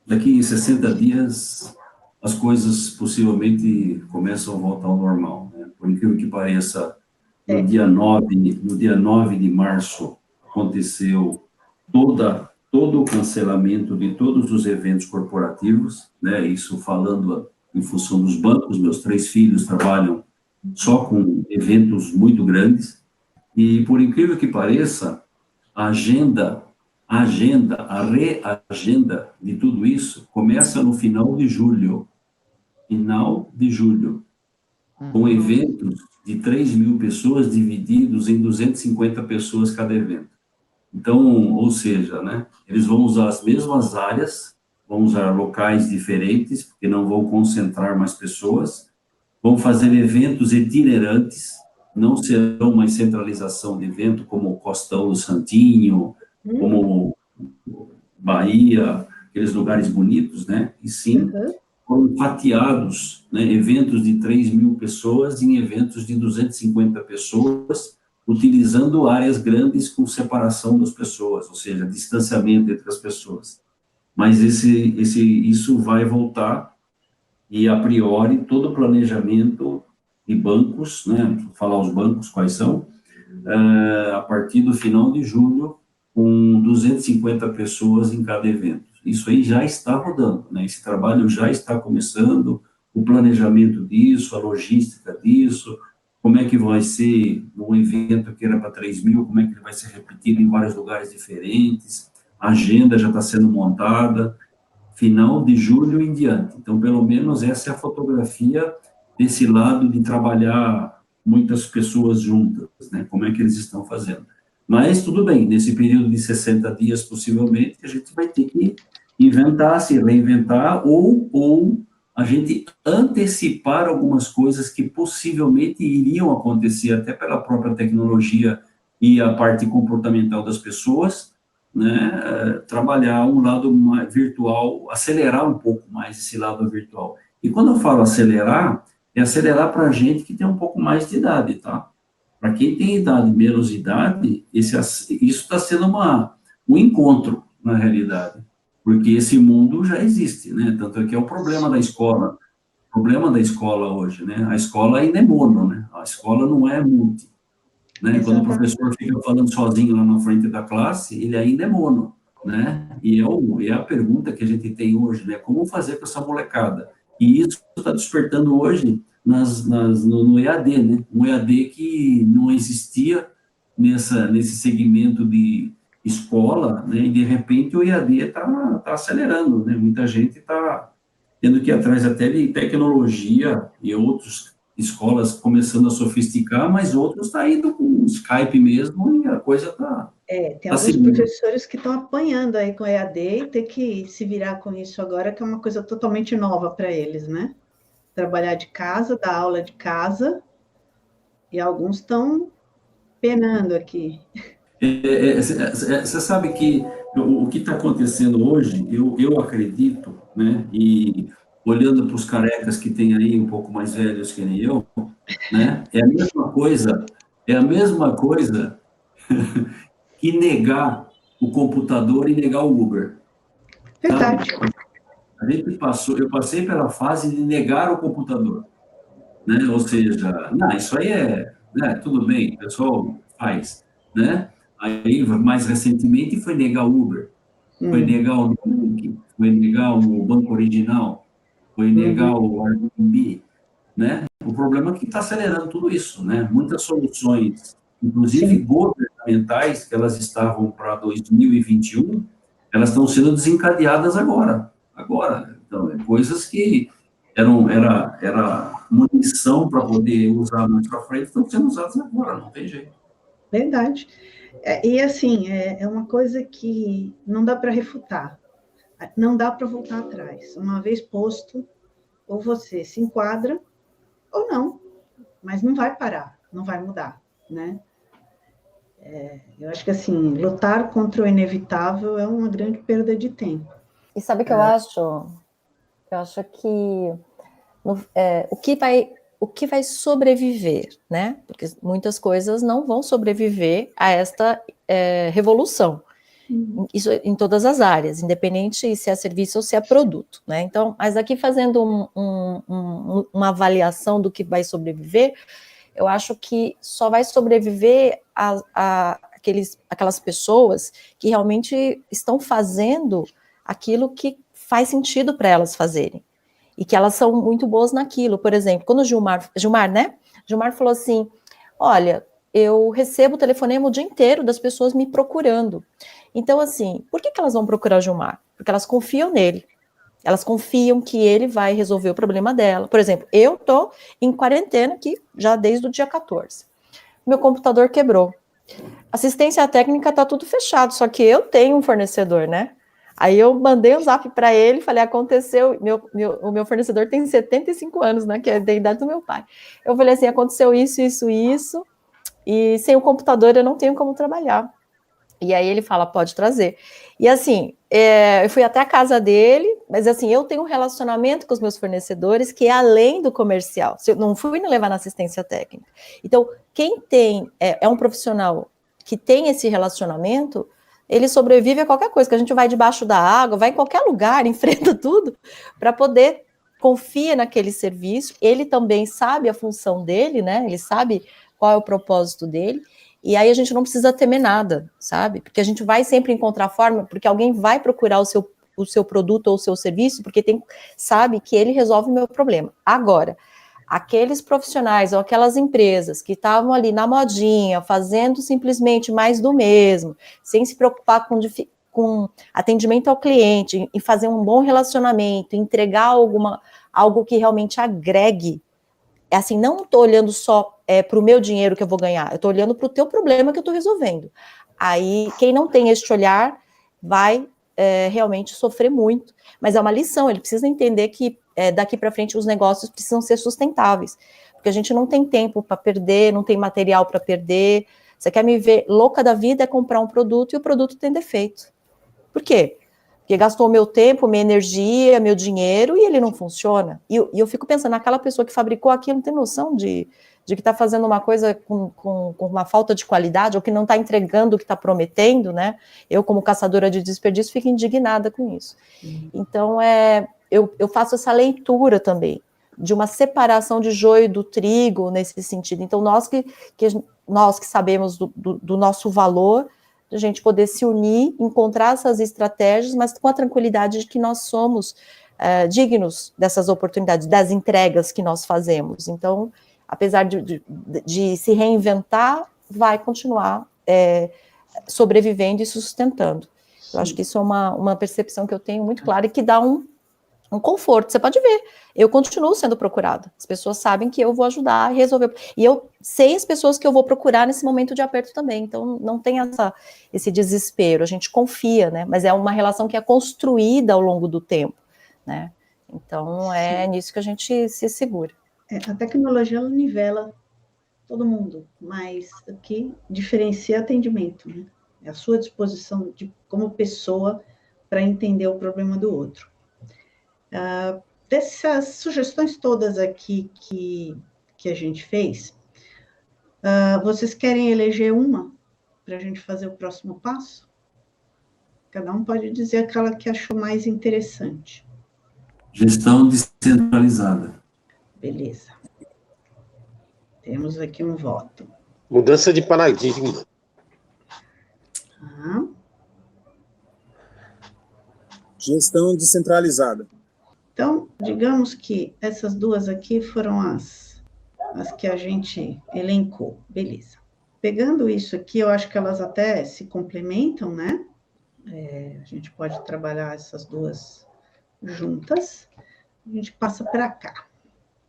daqui a 60 dias as coisas possivelmente começam a voltar ao normal, né? Por incrível que pareça, no dia 9 de março aconteceu todo o cancelamento de todos os eventos corporativos, né? Isso falando em função dos bancos, meus 3 filhos trabalham só com eventos muito grandes, e por incrível que pareça, a reagenda de tudo isso começa no final de julho, com eventos de 3.000 pessoas divididos em 250 pessoas cada evento. Então, ou seja, né, eles vão usar as mesmas áreas, vão usar locais diferentes, porque não vão concentrar mais pessoas, vão fazer eventos itinerantes, não serão mais centralização de evento, como o Costão do Santinho, como Bahia, aqueles lugares bonitos, né? E sim, foram fatiados, né, eventos de 3.000 pessoas em eventos de 250 pessoas, utilizando áreas grandes com separação das pessoas, ou seja, distanciamento entre as pessoas. Mas isso vai voltar, e a priori todo o planejamento de bancos, né, vou falar os bancos quais são, a partir do final de julho, com 250 pessoas em cada evento. Isso aí já está rodando, né? Esse trabalho já está começando, o planejamento disso, a logística disso, como é que vai ser um evento que era para 3.000, como é que ele vai ser repetido em vários lugares diferentes, a agenda já está sendo montada, final de julho em diante. Então, pelo menos essa é a fotografia desse lado de trabalhar muitas pessoas juntas, né? Como é que eles estão fazendo. Mas, tudo bem, nesse período de 60 dias, possivelmente, a gente vai ter que inventar, se reinventar, ou a gente antecipar algumas coisas que possivelmente iriam acontecer, até pela própria tecnologia e a parte comportamental das pessoas, né? Trabalhar um lado mais virtual, acelerar um pouco mais esse lado virtual. E quando eu falo acelerar, é acelerar para a gente que tem um pouco mais de idade, tá? Para quem tem idade, menos idade, isso está sendo um encontro, na realidade, porque esse mundo já existe, né? Tanto é que é o problema da escola. O problema da escola hoje, né? A escola ainda é mono, né? A escola não é multi, né? Quando o professor fica falando sozinho lá na frente da classe, ele ainda é mono, né? E é a pergunta que a gente tem hoje, né? Como fazer com essa molecada? E isso está despertando hoje no EAD, né? Um EAD que não existia nesse segmento de escola, né? E de repente o EAD está acelerando, né? Muita gente está tendo que ir atrás até de tecnologia e outras escolas começando a sofisticar, mas outros estão indo com Skype mesmo e a coisa está... Tem alguns professores que estão apanhando aí com EAD e ter que se virar com isso agora, que é uma coisa totalmente nova para eles, né? Trabalhar de casa, dar aula de casa, e alguns estão penando aqui. Você sabe que o que está acontecendo hoje, eu acredito, né, e olhando para os carecas que tem aí, um pouco mais velhos que nem eu, né, é a mesma coisa que negar o computador e negar o Uber. Verdade. Sabe? eu passei pela fase de negar o computador, né? Ou seja, não, isso aí né, tudo bem, o pessoal faz, né? Aí, mais recentemente, foi negar o Uber, foi negar o Nubank, foi negar o Banco Original, foi negar o Airbnb, né? O problema é que está acelerando tudo isso, né? Muitas soluções, inclusive Sim. governamentais, que elas estavam para 2021, elas estão sendo desencadeadas agora. Agora. Então, coisas que era munição para poder usar mais para frente, estão sendo usadas agora, não tem jeito. Verdade. E assim, é uma coisa que não dá para refutar, não dá para voltar atrás. Uma vez posto, ou você se enquadra, ou não, mas não vai parar, não vai mudar, né? Eu acho que, assim, lutar contra o inevitável é uma grande perda de tempo. E sabe o que eu acho? Eu acho que o que vai sobreviver, né? Porque muitas coisas não vão sobreviver a esta revolução. Isso em todas as áreas, independente se é serviço ou se é produto, né? Então, mas aqui fazendo uma avaliação do que vai sobreviver, eu acho que só vai sobreviver aquelas pessoas que realmente estão fazendo aquilo que faz sentido para elas fazerem. E que elas são muito boas naquilo. Por exemplo, quando o Gilmar, né? Gilmar falou assim, olha, eu recebo o telefonema o dia inteiro das pessoas me procurando. Então, assim, por que elas vão procurar o Gilmar? Porque elas confiam nele. Elas confiam que ele vai resolver o problema dela. Por exemplo, eu estou em quarentena aqui já desde o dia 14. Meu computador quebrou. Assistência técnica está tudo fechado, só que eu tenho um fornecedor, né? Aí eu mandei um zap para ele, falei, aconteceu, o meu fornecedor tem 75 anos, né, que é da idade do meu pai. Eu falei assim, aconteceu isso, e sem o computador eu não tenho como trabalhar. E aí ele fala, pode trazer. E assim, eu fui até a casa dele, mas assim, eu tenho um relacionamento com os meus fornecedores que é além do comercial. Eu não fui me levar na assistência técnica. Então, quem tem, é um profissional que tem esse relacionamento, ele sobrevive a qualquer coisa, que a gente vai debaixo da água, vai em qualquer lugar, enfrenta tudo, para poder, confia naquele serviço, ele também sabe a função dele, né? Ele sabe qual é o propósito dele, e aí a gente não precisa temer nada, sabe? Porque a gente vai sempre encontrar forma, porque alguém vai procurar o seu produto ou o seu serviço, porque sabe que ele resolve o meu problema. Agora, aqueles profissionais ou aquelas empresas que estavam ali na modinha, fazendo simplesmente mais do mesmo, sem se preocupar com atendimento ao cliente, e fazer um bom relacionamento, entregar algo que realmente agregue, assim, não estou olhando só para o meu dinheiro que eu vou ganhar, eu estou olhando para o teu problema que eu estou resolvendo. Aí, quem não tem este olhar vai realmente sofrer muito. Mas é uma lição, ele precisa entender que daqui para frente os negócios precisam ser sustentáveis, porque a gente não tem tempo para perder, não tem material para perder. Você quer me ver louca da vida, é comprar um produto e o produto tem defeito. Por quê? Porque gastou meu tempo, minha energia, meu dinheiro e ele não funciona. E eu fico pensando, aquela pessoa que fabricou aquilo não tem noção de que está fazendo uma coisa com uma falta de qualidade ou que não está entregando o que está prometendo, né? Eu, como caçadora de desperdício, fico indignada com isso. Então, eu faço essa leitura também, de uma separação de joio do trigo nesse sentido. Então, nós que sabemos do nosso valor, a gente poder se unir, encontrar essas estratégias, mas com a tranquilidade de que nós somos dignos dessas oportunidades, das entregas que nós fazemos. Então, apesar de se reinventar, vai continuar sobrevivendo e sustentando. Eu acho que isso é uma percepção que eu tenho muito clara e que dá um conforto. Você pode ver, eu continuo sendo procurada. As pessoas sabem que eu vou ajudar a resolver. E eu sei as pessoas que eu vou procurar nesse momento de aperto também. Então, não tem esse desespero. A gente confia, né? Mas é uma relação que é construída ao longo do tempo, né? Então, é nisso que a gente se segura. A tecnologia, ela nivela todo mundo, mas o que diferencia é atendimento, né? É a sua disposição como pessoa para entender o problema do outro. Dessas sugestões todas aqui que a gente fez, vocês querem eleger uma para a gente fazer o próximo passo? Cada um pode dizer aquela que achou mais interessante. Gestão descentralizada. Beleza. Temos aqui um voto. Mudança de paradigma. Tá. Gestão descentralizada. Então, digamos que essas duas aqui foram as que a gente elencou. Beleza. Pegando isso aqui, eu acho que elas até se complementam, né? A gente pode trabalhar essas duas juntas. A gente passa para cá.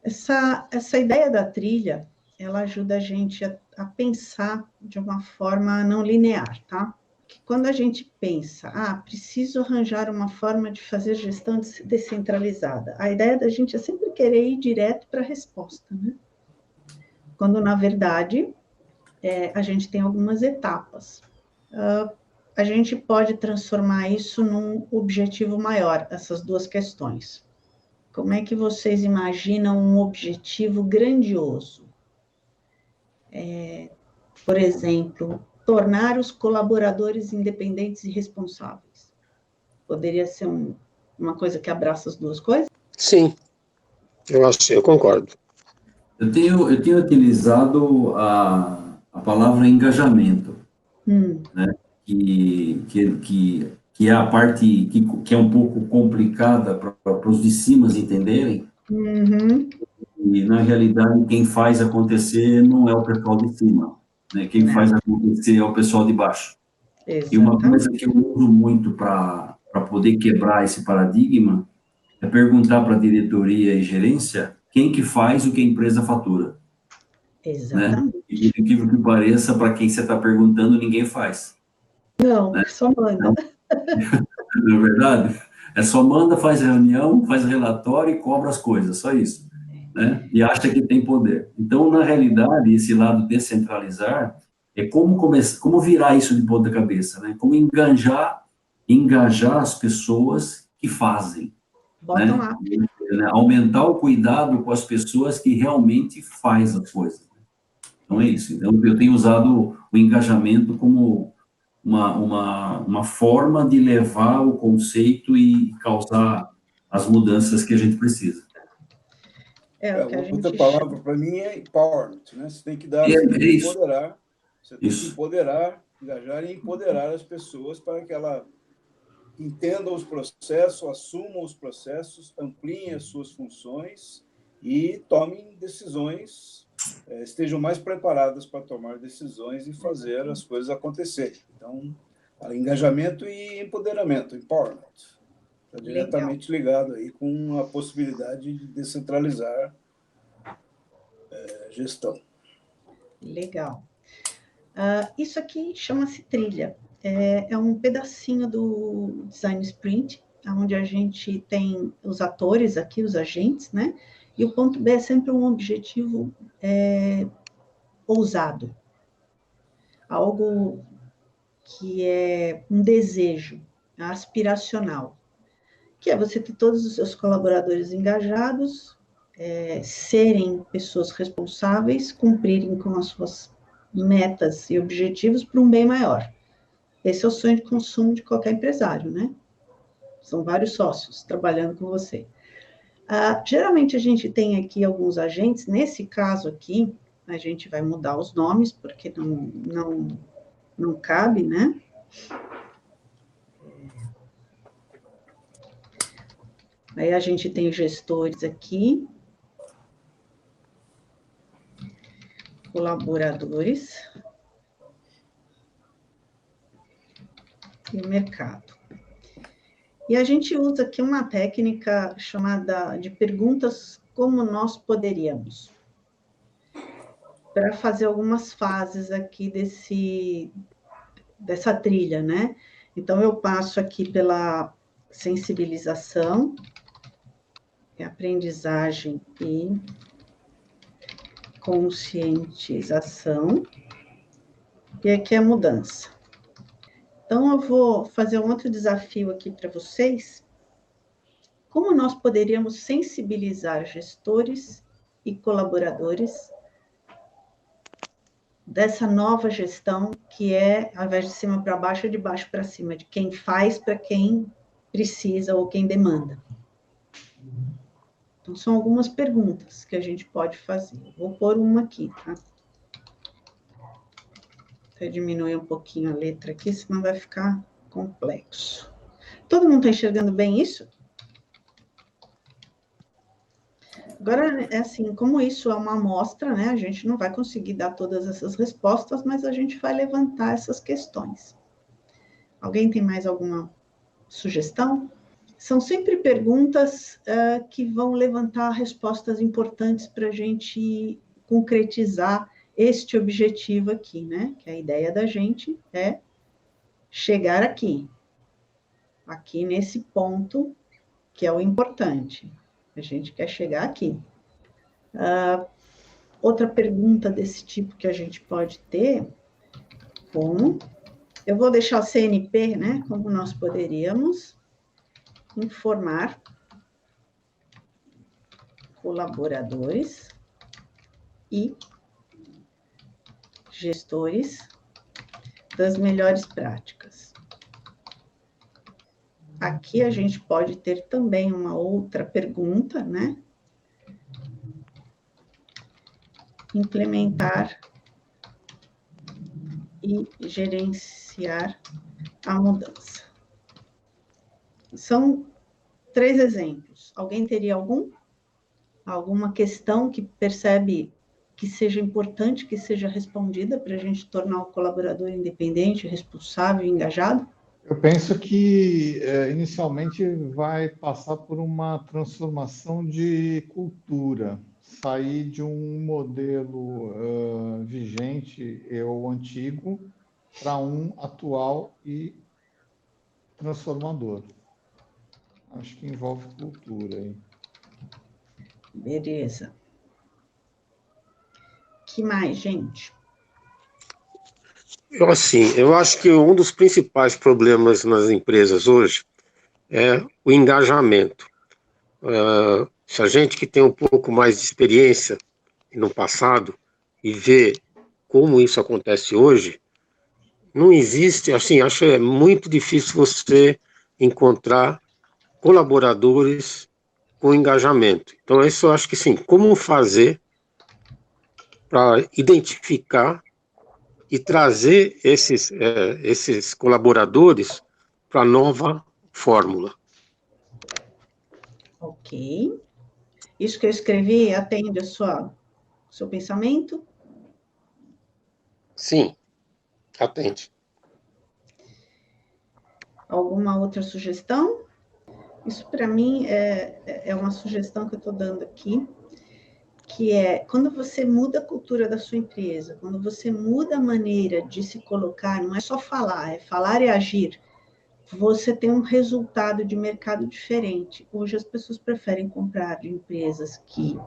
Essa ideia da trilha, ela ajuda a gente a pensar de uma forma não linear, tá? Que quando a gente pensa, preciso arranjar uma forma de fazer gestão descentralizada, a ideia da gente é sempre querer ir direto para a resposta, né? Quando, na verdade, a gente tem algumas etapas. A gente pode transformar isso num objetivo maior, essas duas questões. Como é que vocês imaginam um objetivo grandioso? Por exemplo, tornar os colaboradores independentes e responsáveis. Poderia ser uma coisa que abraça as duas coisas? Sim, eu concordo. Eu tenho utilizado a palavra engajamento, né? Que é a parte que é um pouco complicada para os de cima entenderem. Uhum. E, na realidade, quem faz acontecer não é o pessoal de cima, né? Quem faz acontecer é o pessoal de baixo. Exatamente. E uma coisa que eu uso muito para poder quebrar esse paradigma é perguntar para a diretoria e gerência quem que faz o que a empresa fatura. Exatamente. Né? E, por incrível que pareça, para quem você está perguntando, ninguém faz. Não, né? só manda. Não é verdade? É só manda, faz reunião, faz relatório e cobra as coisas, só isso. Né? E acha que tem poder. Então, na realidade, esse lado descentralizar é como virar isso de ponta cabeça, né? Como engajar as pessoas que fazem. Botam né? lá. Aumentar o cuidado com as pessoas que realmente fazem as coisas. Então, é isso. Então, eu tenho usado o engajamento como uma forma de levar o conceito e causar as mudanças que a gente precisa. Outra palavra para mim é empowerment, né? Você tem que dar, empoderar, você tem que empoderar, engajar e empoderar as pessoas para que ela entendam os processos, assumam os processos, ampliem as suas funções e tomem decisões, estejam mais preparadas para tomar decisões e fazer as coisas acontecerem. Então, engajamento e empoderamento, empowerment. Está diretamente ligado aí com a possibilidade de descentralizar gestão. Legal. Isso aqui chama-se trilha. É um pedacinho do Design Sprint, onde a gente tem os atores aqui, os agentes, né? E o ponto B é sempre um objetivo ousado. Algo que é um desejo aspiracional, que é você ter todos os seus colaboradores engajados, serem pessoas responsáveis, cumprirem com as suas metas e objetivos para um bem maior. Esse é o sonho de consumo de qualquer empresário, né? São vários sócios trabalhando com você. Geralmente a gente tem aqui alguns agentes, nesse caso aqui, a gente vai mudar os nomes, porque não cabe, né? Aí a gente tem os gestores aqui, colaboradores e o mercado. E a gente usa aqui uma técnica chamada de perguntas como nós poderíamos, para fazer algumas fases aqui dessa trilha, né? Então, eu passo aqui pela sensibilização, aprendizagem e conscientização, e aqui é a mudança. Então, eu vou fazer um outro desafio aqui para vocês. Como nós poderíamos sensibilizar gestores e colaboradores dessa nova gestão que ao invés de cima para baixo, é de baixo para cima, de quem faz para quem precisa ou quem demanda? Então, são algumas perguntas que a gente pode fazer. Vou pôr uma aqui, tá? Vou diminuir um pouquinho a letra aqui, senão vai ficar complexo. Todo mundo está enxergando bem isso? Agora, é assim, como isso é uma amostra, né? A gente não vai conseguir dar todas essas respostas, mas a gente vai levantar essas questões. Alguém tem mais alguma sugestão? São sempre perguntas que vão levantar respostas importantes para a gente concretizar este objetivo aqui, né? Que a ideia da gente é chegar aqui nesse ponto, que é o importante. A gente quer chegar aqui. Outra pergunta desse tipo que a gente pode ter, como... Eu vou deixar o CNP, né? Como nós poderíamos informar colaboradores e gestores das melhores práticas. Aqui a gente pode ter também uma outra pergunta, né? Implementar e gerenciar a mudança. São 3 exemplos. Alguém teria alguma questão que percebe que seja importante, que seja respondida para a gente tornar o colaborador independente, responsável e engajado? Eu penso que, inicialmente, vai passar por uma transformação de cultura, sair de um modelo vigente ou antigo para um atual e transformador. Acho que envolve cultura aí. Beleza. Que mais, gente? Eu acho que um dos principais problemas nas empresas hoje é o engajamento. Se a gente que tem um pouco mais de experiência no passado e vê como isso acontece hoje, não existe, assim, acho que é muito difícil você encontrar colaboradores com engajamento. Então, isso eu acho que sim, como fazer para identificar e trazer esses colaboradores para a nova fórmula. Ok. Isso que eu escrevi atende o seu pensamento? Sim, atende. Alguma outra sugestão? Isso, para mim, é uma sugestão que eu estou dando aqui, que é, quando você muda a cultura da sua empresa, quando você muda a maneira de se colocar, não é só falar, é falar e agir, você tem um resultado de mercado diferente. Hoje as pessoas preferem comprar de empresas que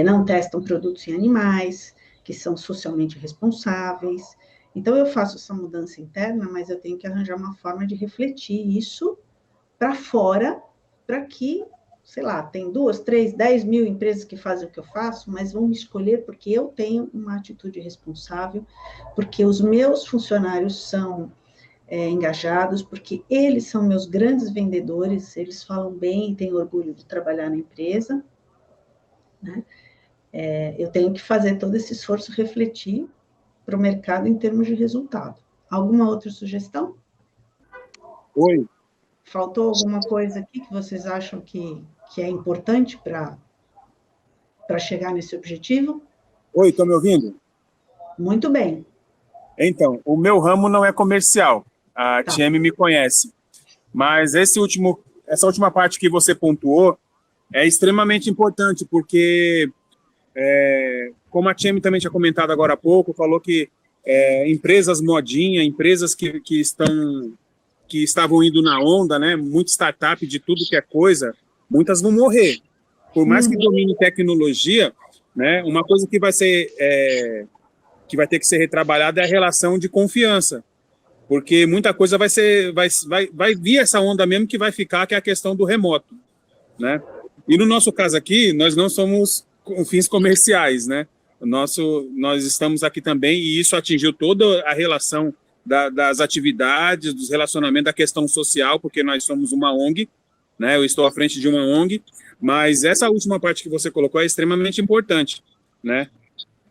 não testam produtos em animais, que são socialmente responsáveis. Então, eu faço essa mudança interna, mas eu tenho que arranjar uma forma de refletir isso para fora, para que, sei lá, tem 2, 3, 10 mil empresas que fazem o que eu faço, mas vão me escolher porque eu tenho uma atitude responsável, porque os meus funcionários são engajados, porque eles são meus grandes vendedores, eles falam bem e têm orgulho de trabalhar na empresa, né? Eu tenho que fazer todo esse esforço refletir para o mercado em termos de resultado. Alguma outra sugestão? Oi. Faltou alguma coisa aqui que vocês acham que é importante para chegar nesse objetivo? Oi, estão me ouvindo? Muito bem. Então, o meu ramo não é comercial. A TM me conhece. Mas essa última parte que você pontuou é extremamente importante, porque, como a TM também tinha comentado agora há pouco, falou que empresas modinha, empresas que estavam indo na onda, né, muito startup de tudo que é coisa, muitas vão morrer. Por mais que domine tecnologia, né, uma coisa que vai ter que ser retrabalhada é a relação de confiança, porque muita coisa vai vir essa onda mesmo que vai ficar, que é a questão do remoto, né? E no nosso caso aqui, nós não somos com fins comerciais, né? Nós estamos aqui também, e isso atingiu toda a relação das atividades, dos relacionamentos, da questão social, porque nós somos uma ONG, né? Eu estou à frente de uma ONG, Mas essa última parte que você colocou é extremamente importante, né?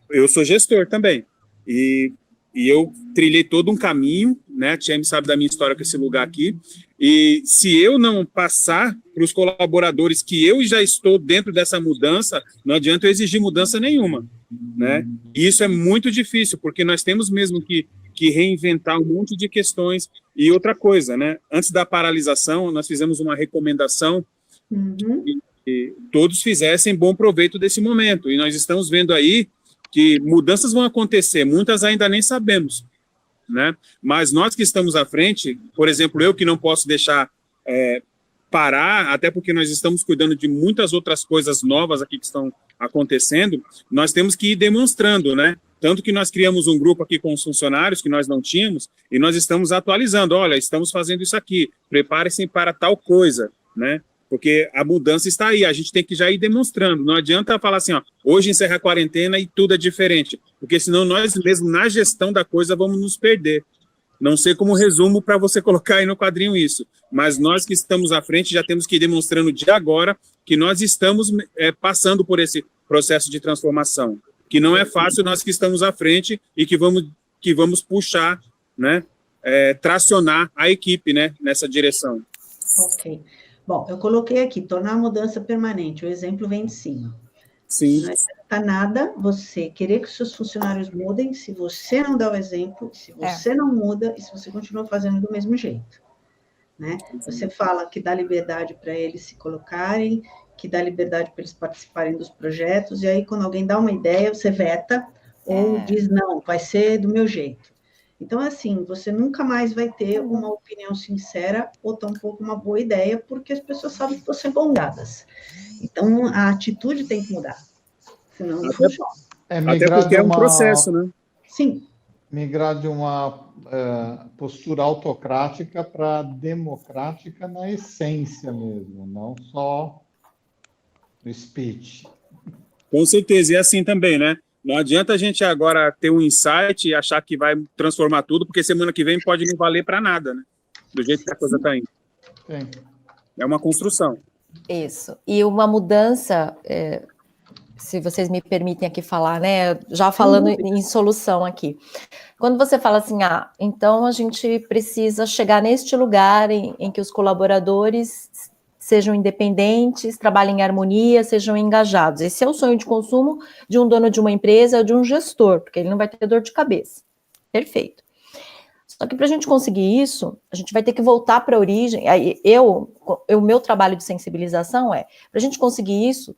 Eu sou gestor também, e eu trilhei todo um caminho, né? A Tieme sabe da minha história com esse lugar aqui, e se eu não passar para os colaboradores que eu já estou dentro dessa mudança, não adianta eu exigir mudança nenhuma, né? E isso é muito difícil, porque nós temos mesmo que reinventar um monte de questões. E outra coisa, né? Antes da paralisação, nós fizemos uma recomendação que todos fizessem bom proveito desse momento, e nós estamos vendo aí que mudanças vão acontecer, muitas ainda nem sabemos, né? Mas nós que estamos à frente, por exemplo, eu que não posso deixar parar, até porque nós estamos cuidando de muitas outras coisas novas aqui que estão acontecendo, nós temos que ir demonstrando, né? Tanto que nós criamos um grupo aqui com os funcionários que nós não tínhamos, e nós estamos atualizando, olha, estamos fazendo isso aqui, preparem-se para tal coisa, né? Porque a mudança está aí, a gente tem que já ir demonstrando. Não adianta falar assim, ó, hoje encerra a quarentena e tudo é diferente, porque senão nós mesmo, na gestão da coisa, vamos nos perder. Não sei como resumo para você colocar aí no quadrinho isso, mas nós que estamos à frente já temos que ir demonstrando de agora que nós estamos passando por esse processo de transformação, que não é fácil, nós que estamos à frente e que vamos puxar, né, tracionar a equipe, né, nessa direção. Ok. Bom, eu coloquei aqui, tornar a mudança permanente, o exemplo vem de cima. Sim. Não adianta nada você querer que os seus funcionários mudem se você não dá o exemplo, se você não muda e se você continua fazendo do mesmo jeito, né? Você fala que dá liberdade para eles se colocarem, que dá liberdade para eles participarem dos projetos, e aí quando alguém dá uma ideia, você veta ou diz, não, vai ser do meu jeito. Então, assim, você nunca mais vai ter uma opinião sincera ou tampouco uma boa ideia, porque as pessoas sabem que estão sendo bongadas. Então, a atitude tem que mudar, senão não funciona. Até porque é um processo, né? Sim. Migrar de uma postura autocrática para democrática na essência mesmo, não só no speech. Com certeza, e assim também, né? Não adianta a gente agora ter um insight e achar que vai transformar tudo, porque semana que vem pode não valer para nada, né? Do jeito que a coisa está indo. Sim. É uma construção. Isso. E uma mudança, se vocês me permitem aqui falar, né? Já falando em solução aqui. Quando você fala assim, então a gente precisa chegar neste lugar em que os colaboradores sejam independentes, trabalhem em harmonia, sejam engajados. Esse é o sonho de consumo de um dono de uma empresa ou de um gestor, porque ele não vai ter dor de cabeça. Perfeito. Só que para a gente conseguir isso, a gente vai ter que voltar para a origem. Aí o meu trabalho de sensibilização para a gente conseguir isso,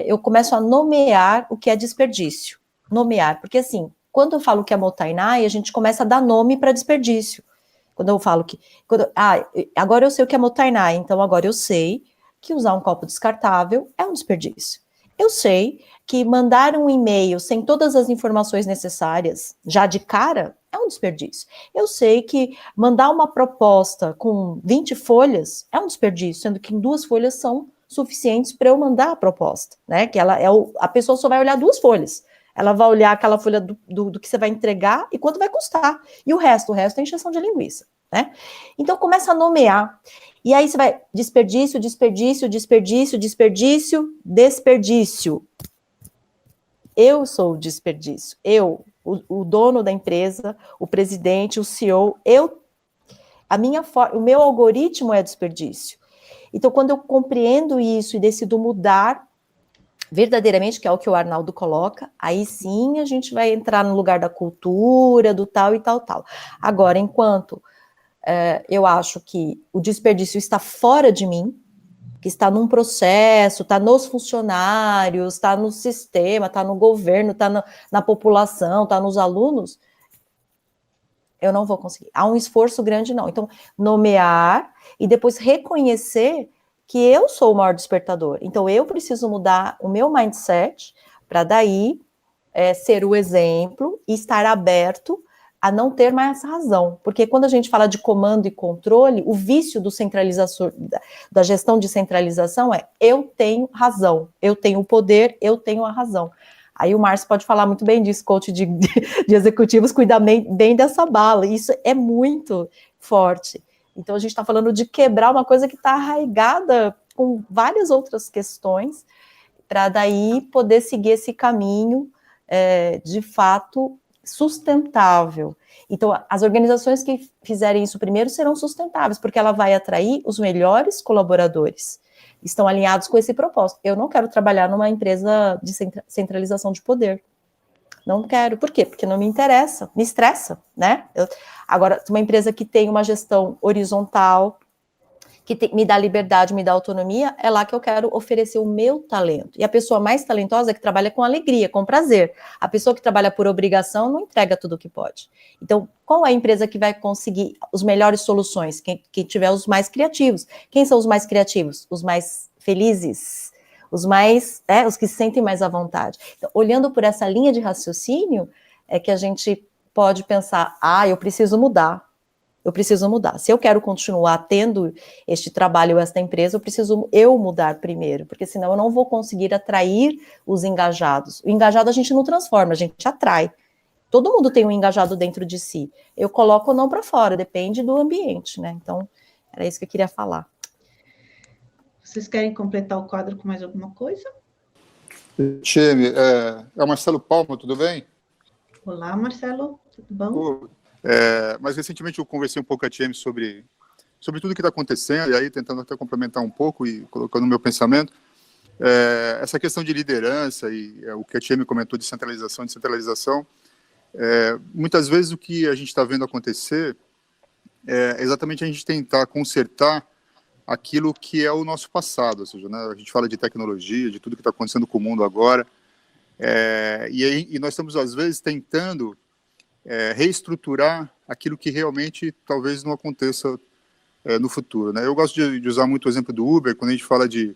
eu começo a nomear o que é desperdício. Nomear, porque assim, quando eu falo que é Mottainai, a gente começa a dar nome para desperdício. Quando eu falo que... agora eu sei o que é Mottainai, então agora eu sei que usar um copo descartável é um desperdício. Eu sei que mandar um e-mail sem todas as informações necessárias, já de cara, é um desperdício. Eu sei que mandar uma proposta com 20 folhas é um desperdício, sendo que em 2 folhas são suficientes para eu mandar a proposta, né? Que a pessoa só vai olhar 2 folhas. Ela vai olhar aquela folha do que você vai entregar e quanto vai custar. E o resto é encheção de linguiça, né? Então, começa a nomear. E aí você vai desperdício, desperdício, desperdício, desperdício, desperdício. Eu sou o desperdício. Eu, o dono da empresa, o presidente, o CEO, o meu algoritmo é desperdício. Então, quando eu compreendo isso e decido mudar verdadeiramente, que é o que o Arnaldo coloca, aí sim a gente vai entrar no lugar da cultura, do tal e tal, tal. Agora, enquanto eu acho que o desperdício está fora de mim, que está num processo, está nos funcionários, está no sistema, está no governo, está na população, está nos alunos, eu não vou conseguir. Há um esforço grande, não. Então, nomear e depois reconhecer que eu sou o maior despertador. Então, eu preciso mudar o meu mindset para daí ser o exemplo e estar aberto a não ter mais razão. Porque quando a gente fala de comando e controle, o vício do centralizador, da gestão de centralização eu tenho razão, eu tenho o poder, eu tenho a razão. Aí o Márcio pode falar muito bem disso, coach de executivos, cuidar bem dessa bala. Isso é muito forte. Então, a gente está falando de quebrar uma coisa que está arraigada com várias outras questões, para daí poder seguir esse caminho, de fato, sustentável. Então, as organizações que fizerem isso primeiro serão sustentáveis, porque ela vai atrair os melhores colaboradores, estão alinhados com esse propósito. Eu não quero trabalhar numa empresa de centralização de poder. Não quero. Por quê? Porque não me interessa, me estressa, né? Agora, uma empresa que tem uma gestão horizontal, que me dá liberdade, me dá autonomia, é lá que eu quero oferecer o meu talento. E a pessoa mais talentosa é que trabalha com alegria, com prazer. A pessoa que trabalha por obrigação não entrega tudo o que pode. Então, qual é a empresa que vai conseguir as melhores soluções? Quem tiver os mais criativos. Quem são os mais criativos? Os mais felizes, os que se sentem mais à vontade. Então, olhando por essa linha de raciocínio, é que a gente pode pensar, eu preciso mudar. Eu preciso mudar. Se eu quero continuar tendo este trabalho, esta empresa, eu preciso mudar primeiro, porque senão eu não vou conseguir atrair os engajados. O engajado a gente não transforma, a gente atrai. Todo mundo tem um engajado dentro de si. Eu coloco ou não para fora, depende do ambiente, né? Então, era isso que eu queria falar. Vocês querem completar o quadro com mais alguma coisa? Tieme, é o Marcelo Palma, tudo bem? Olá, Marcelo, tudo bom? Mas recentemente eu conversei um pouco com a Tieme sobre tudo que está acontecendo, e aí tentando até complementar um pouco e colocando no meu pensamento, essa questão de liderança e o que a Tieme comentou de centralização, muitas vezes o que a gente está vendo acontecer é exatamente a gente tentar consertar aquilo que é o nosso passado, ou seja, né, a gente fala de tecnologia, de tudo que está acontecendo com o mundo agora, e nós estamos às vezes tentando reestruturar aquilo que realmente talvez não aconteça no futuro, né? Eu gosto de usar muito o exemplo do Uber, quando a gente fala de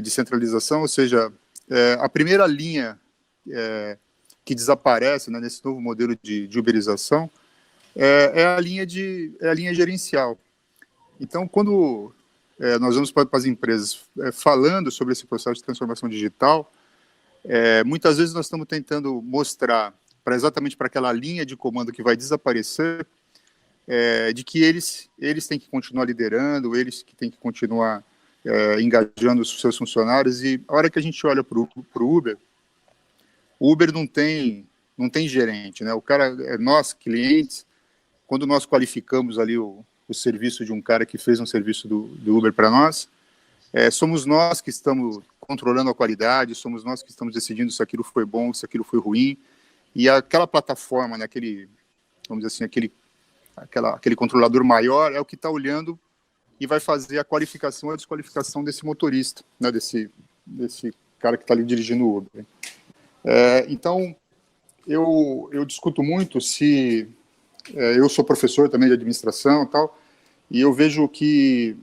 centralização, ou seja, a primeira linha que desaparece, né, nesse novo modelo de uberização é a linha gerencial. Então, quando nós vamos para as empresas falando sobre esse processo de transformação digital, muitas vezes nós estamos tentando mostrar exatamente para aquela linha de comando que vai desaparecer, de que eles têm que continuar liderando, eles que têm que continuar engajando os seus funcionários. E a hora que a gente olha para o Uber, o Uber não tem gerente, né? O cara, nós, clientes, quando nós qualificamos ali o serviço de um cara que fez um serviço do Uber para nós, somos nós que estamos controlando a qualidade, somos nós que estamos decidindo se aquilo foi bom, se aquilo foi ruim. E aquela plataforma, né, vamos dizer assim, aquele controlador maior é o que está olhando e vai fazer a qualificação e a desqualificação desse motorista, né, desse cara que está ali dirigindo o Uber. Então, eu discuto muito se... eu sou professor também de administração e tal, e eu vejo que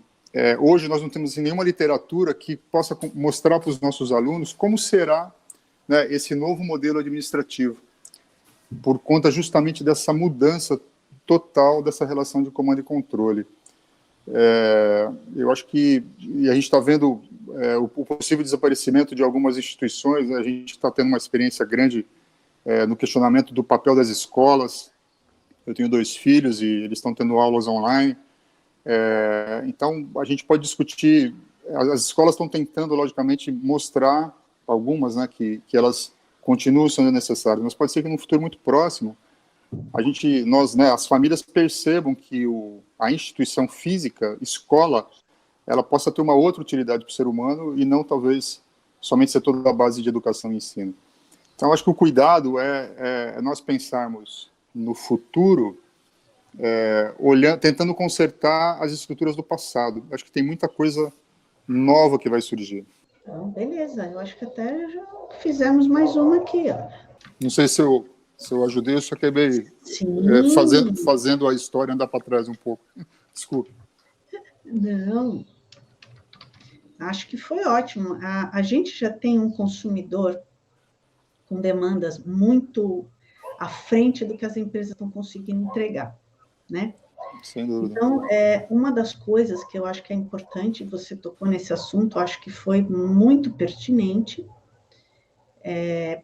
hoje nós não temos nenhuma literatura que possa mostrar para os nossos alunos como será, né, esse novo modelo administrativo, por conta justamente dessa mudança total dessa relação de comando e controle. Eu acho que a gente está vendo o possível desaparecimento de algumas instituições, né? A gente está tendo uma experiência grande no questionamento do papel das escolas. Eu tenho 2 filhos e eles estão tendo aulas online. Então, a gente pode discutir, as escolas estão tentando, logicamente, mostrar, algumas, né, que elas continuam sendo necessárias, mas pode ser que num futuro muito próximo, as famílias percebam que a instituição física, escola, ela possa ter uma outra utilidade para o ser humano e não, talvez, somente ser toda a base de educação e ensino. Então, acho que o cuidado é nós pensarmos no futuro, tentando consertar as estruturas do passado. Acho que tem muita coisa nova que vai surgir. Então, beleza. Eu acho que até já fizemos mais uma aqui, ó. Não sei se eu ajudei, eu só acabei fazendo a história andar para trás um pouco. Desculpe. Não. Acho que foi ótimo. A gente já tem um consumidor com demandas muito à frente do que as empresas estão conseguindo entregar, né? Sem dúvida. Então, uma das coisas que eu acho que é importante, você tocou nesse assunto, acho que foi muito pertinente, é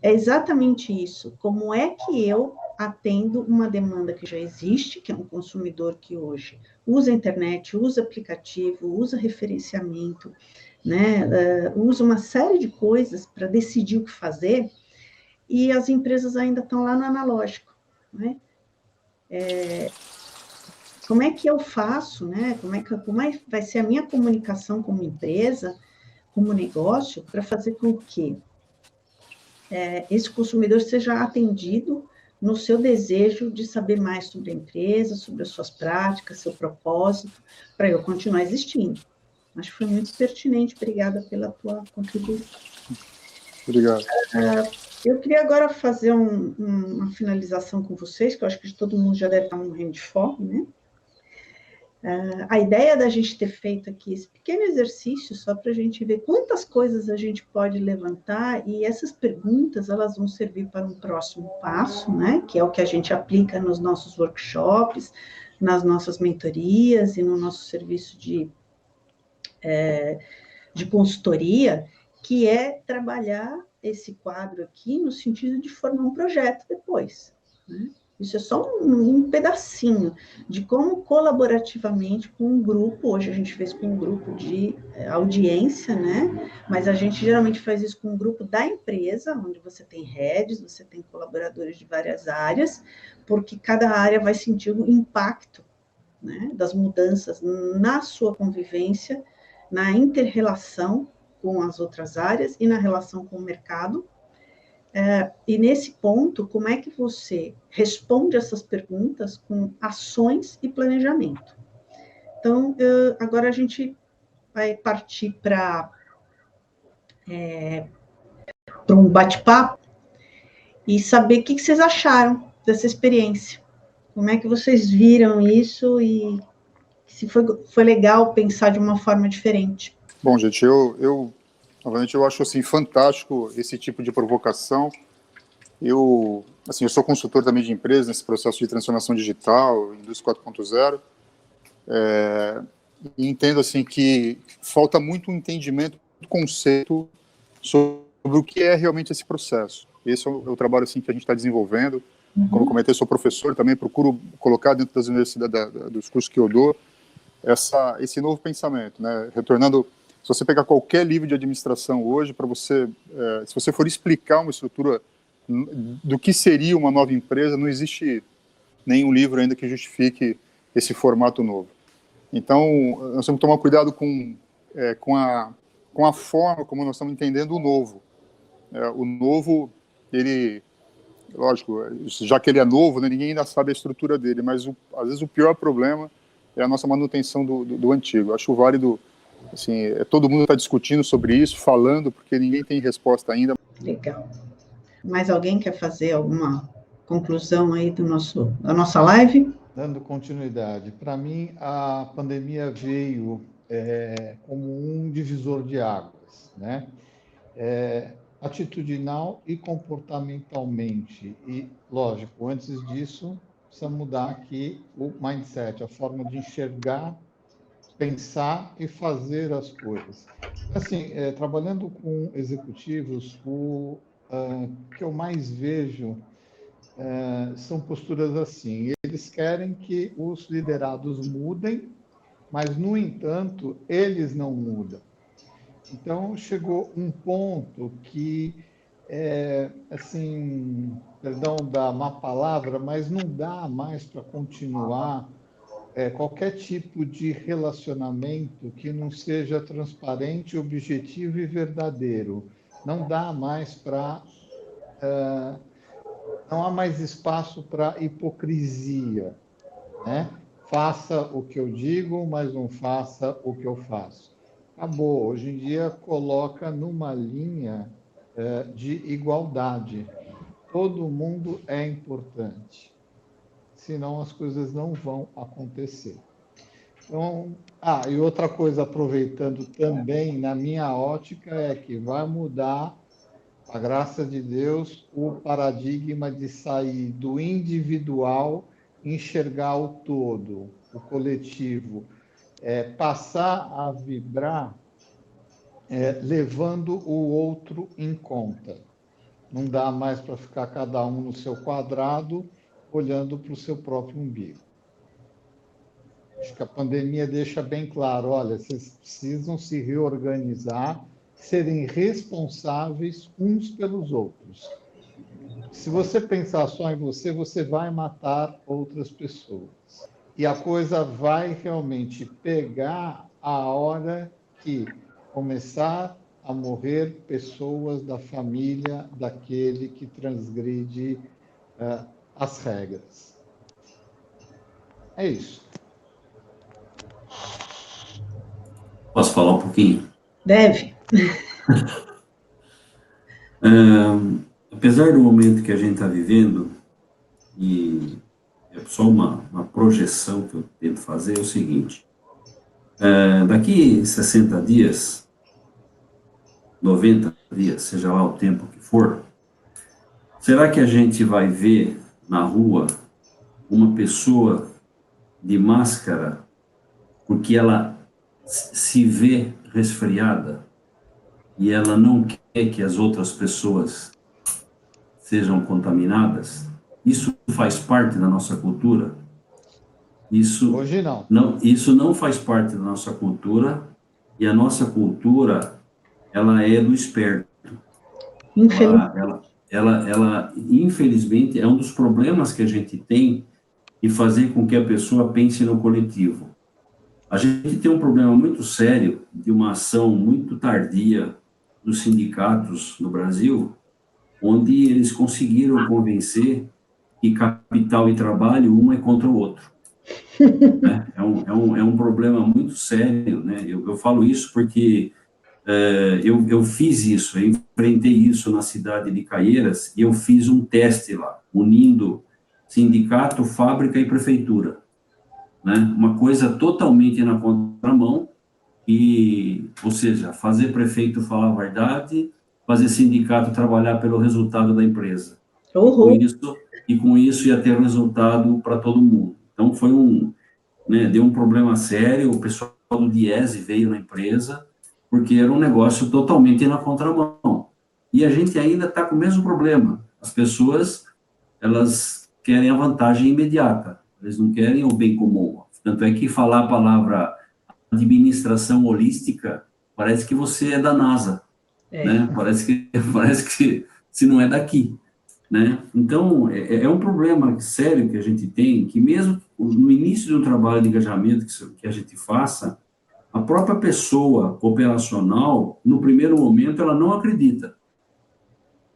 exatamente isso. Como é que eu atendo uma demanda que já existe, que é um consumidor que hoje usa a internet, usa aplicativo, usa referenciamento, né, usa uma série de coisas para decidir o que fazer, e as empresas ainda estão lá no analógico, né? Como é que eu faço, né? Como vai ser a minha comunicação como empresa, como negócio, para fazer com que esse consumidor seja atendido no seu desejo de saber mais sobre a empresa, sobre as suas práticas, seu propósito, para eu continuar existindo. Acho que foi muito pertinente. Obrigada pela tua contribuição. Obrigado. Eu queria agora fazer uma finalização com vocês, que eu acho que todo mundo já deve estar morrendo de fome, né? A ideia da gente ter feito aqui esse pequeno exercício, só para a gente ver quantas coisas a gente pode levantar, e essas perguntas, elas vão servir para um próximo passo, né? Que é o que a gente aplica nos nossos workshops, nas nossas mentorias e no nosso serviço de consultoria, que é trabalhar esse quadro aqui no sentido de formar um projeto depois, né? Isso é só um pedacinho de como colaborativamente com um grupo, hoje a gente fez com um grupo de audiência, né? Mas a gente geralmente faz isso com um grupo da empresa, onde você tem heads, você tem colaboradores de várias áreas, porque cada área vai sentir o impacto, né, das mudanças na sua convivência, na inter-relação com as outras áreas e na relação com o mercado. E nesse ponto, como é que você responde essas perguntas com ações e planejamento? Então, agora a gente vai partir para um bate-papo e saber o que vocês acharam dessa experiência. Como é que vocês viram isso e se foi legal pensar de uma forma diferente? Bom, gente, novamente, eu acho assim, fantástico esse tipo de provocação. Eu sou consultor também de empresas nesse processo de transformação digital, indústria 4.0, e entendo assim, que falta muito entendimento do conceito sobre o que é realmente esse processo. Esse é o trabalho assim, que a gente está desenvolvendo. Como eu comentei, sou professor também, procuro colocar dentro das universidades, dos cursos que eu dou, esse novo pensamento, né? Retornando, se você pegar qualquer livro de administração hoje, para você, se você for explicar uma estrutura do que seria uma nova empresa, não existe nenhum livro ainda que justifique esse formato novo. Então, nós temos que tomar cuidado com a forma como nós estamos entendendo o novo. O novo, ele, lógico, já que ele é novo, né, ninguém ainda sabe a estrutura dele, mas às vezes o pior problema é a nossa manutenção do antigo. Acho válido, assim, todo mundo está discutindo sobre isso, falando, porque ninguém tem resposta ainda. Legal. Mais alguém quer fazer alguma conclusão aí da nossa live? Dando continuidade, para mim a pandemia veio como um divisor de águas, né? Atitudinal e comportamentalmente. E, lógico, antes disso, precisa mudar aqui o mindset, a forma de enxergar, pensar e fazer as coisas. Assim, trabalhando com executivos, o que eu mais vejo são posturas assim. Eles querem que os liderados mudem, mas, no entanto, eles não mudam. Então, chegou um ponto que, assim, perdão da má palavra, mas não dá mais para continuar qualquer tipo de relacionamento que não seja transparente, objetivo e verdadeiro. Não dá mais para... não há mais espaço para hipocrisia, né? Faça o que eu digo, mas não faça o que eu faço. Acabou. Hoje em dia, coloca numa linha de igualdade. Todo mundo é importante. Senão as coisas não vão acontecer. Então, e outra coisa, aproveitando também, na minha ótica, é que vai mudar, a graça de Deus, o paradigma de sair do individual, enxergar o todo, o coletivo, passar a vibrar levando o outro em conta. Não dá mais para ficar cada um no seu quadrado olhando para o seu próprio umbigo. Acho que a pandemia deixa bem claro, olha, vocês precisam se reorganizar, serem responsáveis uns pelos outros. Se você pensar só em você, você vai matar outras pessoas. E a coisa vai realmente pegar a hora que começar a morrer pessoas da família daquele que transgride as regras. É isso. Posso falar um pouquinho? Deve. Apesar do momento que a gente está vivendo, e é só uma projeção que eu tento fazer, é o seguinte: daqui 60 dias, 90 dias, seja lá o tempo que for, será que a gente vai ver na rua uma pessoa de máscara porque ela se vê resfriada e ela não quer que as outras pessoas sejam contaminadas? Isso faz parte da nossa cultura? Hoje não. Isso não faz parte da nossa cultura, e a nossa cultura, ela é do esperto. Ela, infelizmente, é um dos problemas que a gente tem de fazer com que a pessoa pense no coletivo. A gente tem um problema muito sério de uma ação muito tardia dos sindicatos no Brasil, onde eles conseguiram convencer que capital e trabalho, um é contra o outro. Né? É um problema muito sério, né? Eu falo isso porque eu fiz isso, eu enfrentei isso na cidade de Caieiras, e eu fiz um teste lá, unindo sindicato, fábrica e prefeitura. Né? Uma coisa totalmente na contramão, ou seja, fazer prefeito falar a verdade, fazer sindicato trabalhar pelo resultado da empresa. Com isso ia ter resultado para todo mundo. Então foi deu um problema sério, o pessoal do Diese veio na empresa, porque era um negócio totalmente na contramão. E a gente ainda está com o mesmo problema. As pessoas, elas querem a vantagem imediata, eles não querem o bem comum. Tanto é que falar a palavra administração holística, parece que você é da NASA, né? Parece que se não é daqui, né? Então, é um problema sério que a gente tem, que mesmo no início de um trabalho de engajamento que a gente faça, a própria pessoa operacional, no primeiro momento, ela não acredita.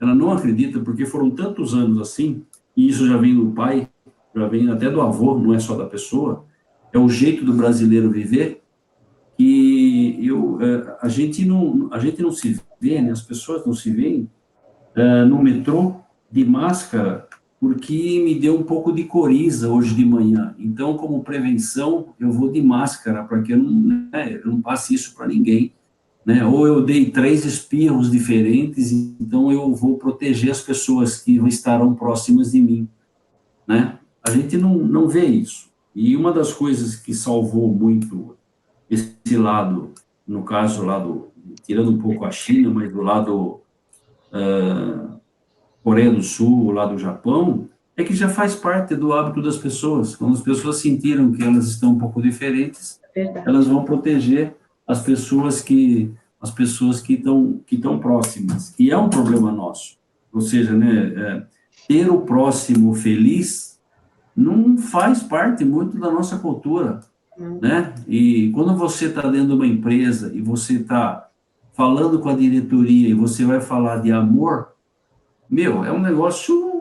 Ela não acredita porque foram tantos anos assim, e isso já vem do pai, já vem até do avô, não é só da pessoa, é o jeito do brasileiro viver, que a gente não se vê, né, as pessoas não se veem no metrô de máscara, porque me deu um pouco de coriza hoje de manhã. Então, como prevenção, eu vou de máscara, para que eu não passe isso para ninguém. Né? Ou eu dei 3 espirros diferentes, então eu vou proteger as pessoas que estarão próximas de mim. Né? A gente não vê isso. E uma das coisas que salvou muito esse lado, no caso, tirando um pouco a China, mas do lado Coreia do Sul, lá do Japão, é que já faz parte do hábito das pessoas. Quando as pessoas sentiram que elas estão um pouco diferentes, elas vão proteger as pessoas que estão próximas. E é um problema nosso. Ou seja, né, ter o próximo feliz não faz parte muito da nossa cultura. Né? E quando você está dentro de uma empresa e você está falando com a diretoria e você vai falar de amor, é um negócio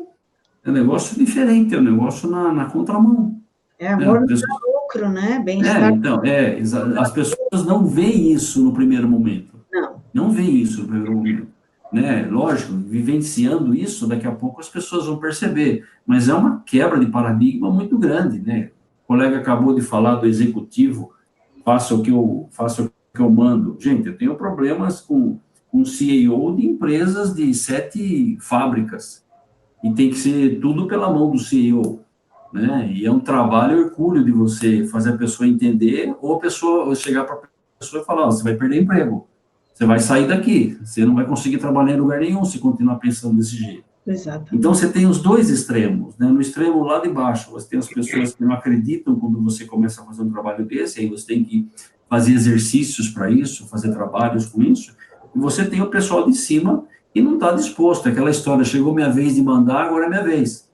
diferente, é um negócio na contramão. Amor não dá lucro, né? Bem-estar. Então, as pessoas não veem isso no primeiro momento. Não veem isso no primeiro momento. Né? Lógico, vivenciando isso, daqui a pouco as pessoas vão perceber, mas é uma quebra de paradigma muito grande, né? O colega acabou de falar do executivo, faça o que eu mando. Gente, eu tenho problemas com CEO de empresas de 7 fábricas, e tem que ser tudo pela mão do CEO, né? E é um trabalho hercúleo de você fazer a pessoa entender, ou a pessoa chegar para a pessoa e falar, você vai perder emprego, você vai sair daqui, você não vai conseguir trabalhar em lugar nenhum se continuar pensando desse jeito. Exatamente. Então, você tem os dois extremos, né? No extremo lá de baixo, você tem as pessoas que não acreditam quando você começa a fazer um trabalho desse, aí você tem que fazer exercícios para isso, fazer trabalhos com isso, e você tem o pessoal de cima que não está disposto. Aquela história, chegou minha vez de mandar, agora é minha vez,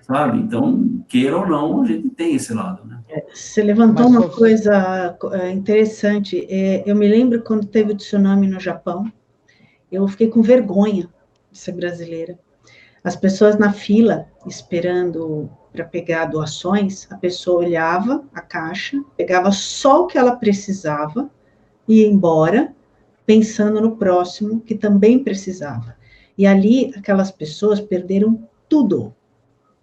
sabe? Então, queira ou não, a gente tem esse lado, né? Você levantou uma coisa interessante. Eu me lembro quando teve o tsunami no Japão, eu fiquei com vergonha de ser brasileira. As pessoas na fila, esperando para pegar doações, a pessoa olhava a caixa, pegava só o que ela precisava e ia embora, pensando no próximo, que também precisava. E ali, aquelas pessoas perderam tudo.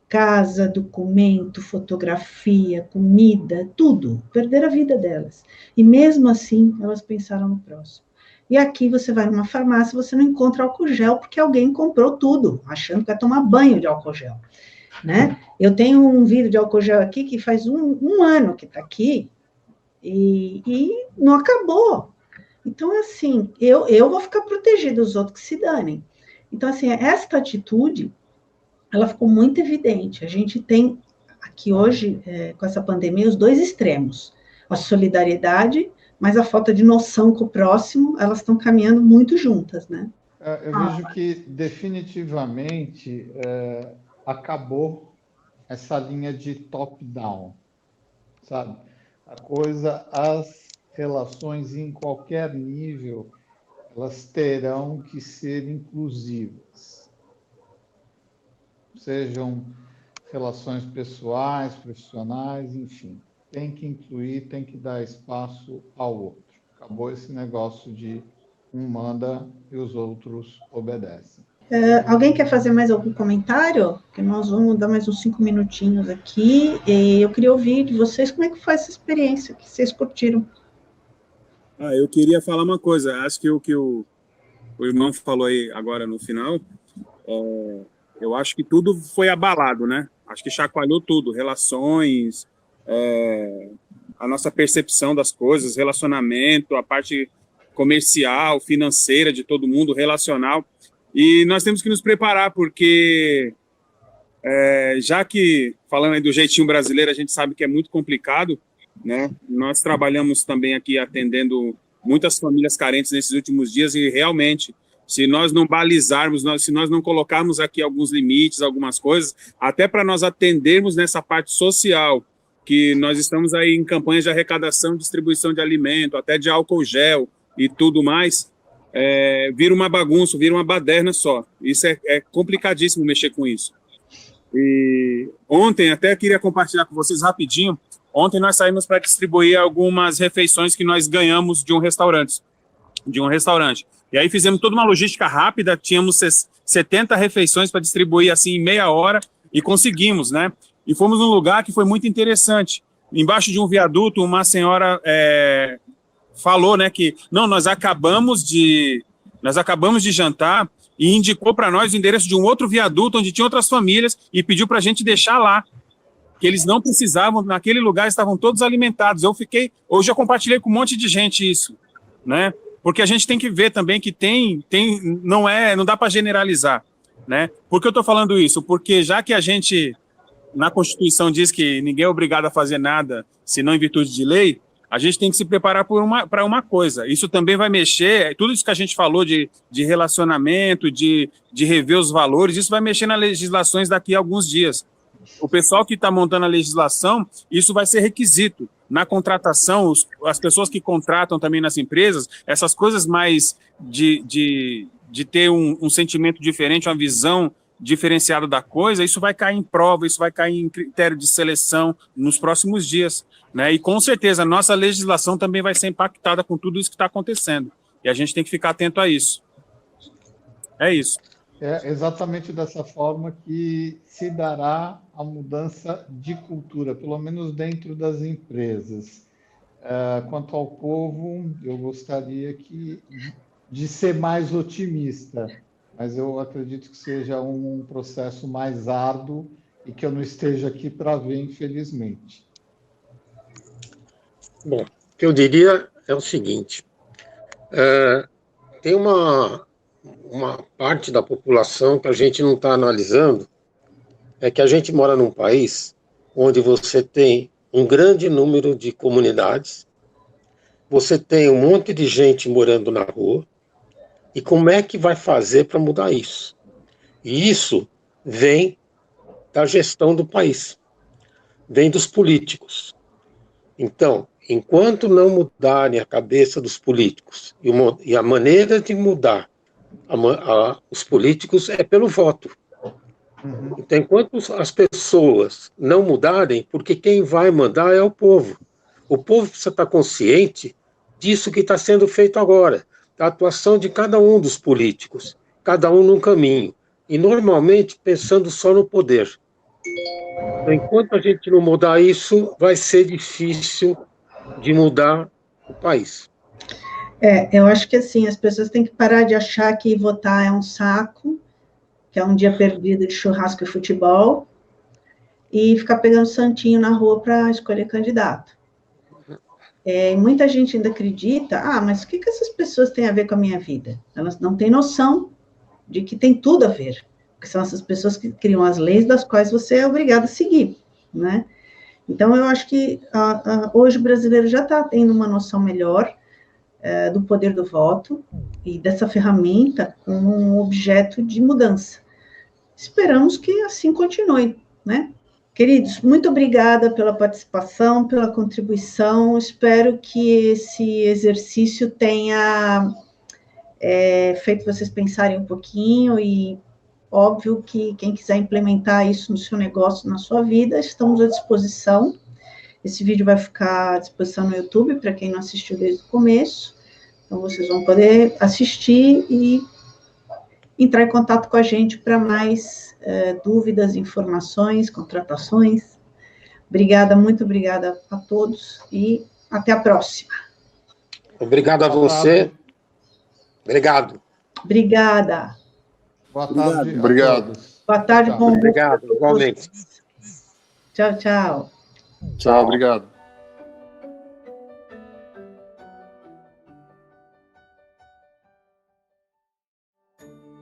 Casa, documento, fotografia, comida, tudo. Perderam a vida delas. E mesmo assim, elas pensaram no próximo. E aqui você vai numa farmácia, você não encontra álcool gel, porque alguém comprou tudo, achando que vai tomar banho de álcool gel, né? Eu tenho um vidro de álcool gel aqui, que faz um ano que está aqui, e não acabou. Então, assim, eu vou ficar protegida, os outros que se danem. Então, assim, esta atitude, ela ficou muito evidente. A gente tem aqui hoje, com essa pandemia, os dois extremos. A solidariedade, mas a falta de noção com o próximo, elas estão caminhando muito juntas, né? Eu vejo que definitivamente acabou essa linha de top-down, sabe? As relações em qualquer nível, elas terão que ser inclusivas. Sejam relações pessoais, profissionais, enfim. Tem que incluir, tem que dar espaço ao outro. Acabou esse negócio de um manda e os outros obedecem. Alguém quer fazer mais algum comentário? Porque nós vamos dar mais uns 5 minutinhos aqui. E eu queria ouvir de vocês como é que foi essa experiência, que vocês curtiram. Eu queria falar uma coisa. Acho que o que o irmão falou aí agora no final, eu acho que tudo foi abalado, né? Acho que chacoalhou tudo, relações, a nossa percepção das coisas, relacionamento, a parte comercial, financeira de todo mundo, relacional. E nós temos que nos preparar, porque já que, falando aí do jeitinho brasileiro, a gente sabe que é muito complicado, né? Nós trabalhamos também aqui atendendo muitas famílias carentes nesses últimos dias e realmente, se nós não balizarmos, se nós não colocarmos aqui alguns limites, algumas coisas, até para nós atendermos nessa parte social, que nós estamos aí em campanhas de arrecadação, distribuição de alimento, até de álcool gel e tudo mais, vira uma bagunça, vira uma baderna só. Isso é complicadíssimo mexer com isso. E ontem, até queria compartilhar com vocês rapidinho, ontem nós saímos para distribuir algumas refeições que nós ganhamos de um restaurante. E aí fizemos toda uma logística rápida, tínhamos 70 refeições para distribuir assim em meia hora e conseguimos, né? E fomos num lugar que foi muito interessante. Embaixo de um viaduto, uma senhora falou, né, que não, nós acabamos de jantar e indicou para nós o endereço de um outro viaduto onde tinha outras famílias e pediu para a gente deixar lá, que eles não precisavam, naquele lugar estavam todos alimentados. Hoje eu compartilhei com um monte de gente isso, né? Porque a gente tem que ver também que não dá para generalizar, né? Por que eu estou falando isso? Porque já que a gente, na Constituição, diz que ninguém é obrigado a fazer nada, senão em virtude de lei, a gente tem que se preparar para uma coisa. Isso também vai mexer, tudo isso que a gente falou de relacionamento, de rever os valores, isso vai mexer nas legislações daqui a alguns dias. O pessoal que está montando a legislação, isso vai ser requisito. Na contratação, as pessoas que contratam também nas empresas, essas coisas mais de ter um sentimento diferente, uma visão diferenciada da coisa, isso vai cair em prova, isso vai cair em critério de seleção nos próximos dias, né? E com certeza a nossa legislação também vai ser impactada com tudo isso que está acontecendo. E a gente tem que ficar atento a isso. É isso. É exatamente dessa forma que se dará a mudança de cultura, pelo menos dentro das empresas. Quanto ao povo, eu gostaria de ser mais otimista, mas eu acredito que seja um processo mais árduo e que eu não esteja aqui para ver, infelizmente. Bom, o que eu diria é o seguinte, tem uma parte da população que a gente não está analisando é que a gente mora num país onde você tem um grande número de comunidades, você tem um monte de gente morando na rua, e como é que vai fazer para mudar isso? E isso vem da gestão do país, vem dos políticos. Então, enquanto não mudarem a cabeça dos políticos, e a maneira de mudar os políticos é pelo voto. Então, enquanto as pessoas não mudarem, porque quem vai mandar é o povo. O povo precisa estar consciente disso que está sendo feito agora, da atuação de cada um dos políticos, cada um num caminho, e normalmente pensando só no poder. Então, enquanto a gente não mudar isso, vai ser difícil de mudar o país. Eu acho que assim, as pessoas têm que parar de achar que votar é um saco, que é um dia perdido de churrasco e futebol, e ficar pegando santinho na rua para escolher candidato. Muita gente ainda acredita, mas o que essas pessoas têm a ver com a minha vida? Elas não têm noção de que tem tudo a ver, porque são essas pessoas que criam as leis das quais você é obrigado a seguir, né? Então, eu acho que hoje o brasileiro já está tendo uma noção melhor do poder do voto e dessa ferramenta como um objeto de mudança. Esperamos que assim continue, né? Queridos, muito obrigada pela participação, pela contribuição. Espero que esse exercício tenha feito vocês pensarem um pouquinho e, óbvio, que quem quiser implementar isso no seu negócio, na sua vida, estamos à disposição. Esse vídeo vai ficar à disposição no YouTube, para quem não assistiu desde o começo. Então, vocês vão poder assistir e entrar em contato com a gente para mais dúvidas, informações, contratações. Obrigada, muito obrigada a todos e até a próxima. Obrigado a você. Obrigado. Obrigada. Boa tarde. Obrigado. Boa tarde, bom. Obrigado, igualmente. Tchau, tchau. Tchau, obrigado.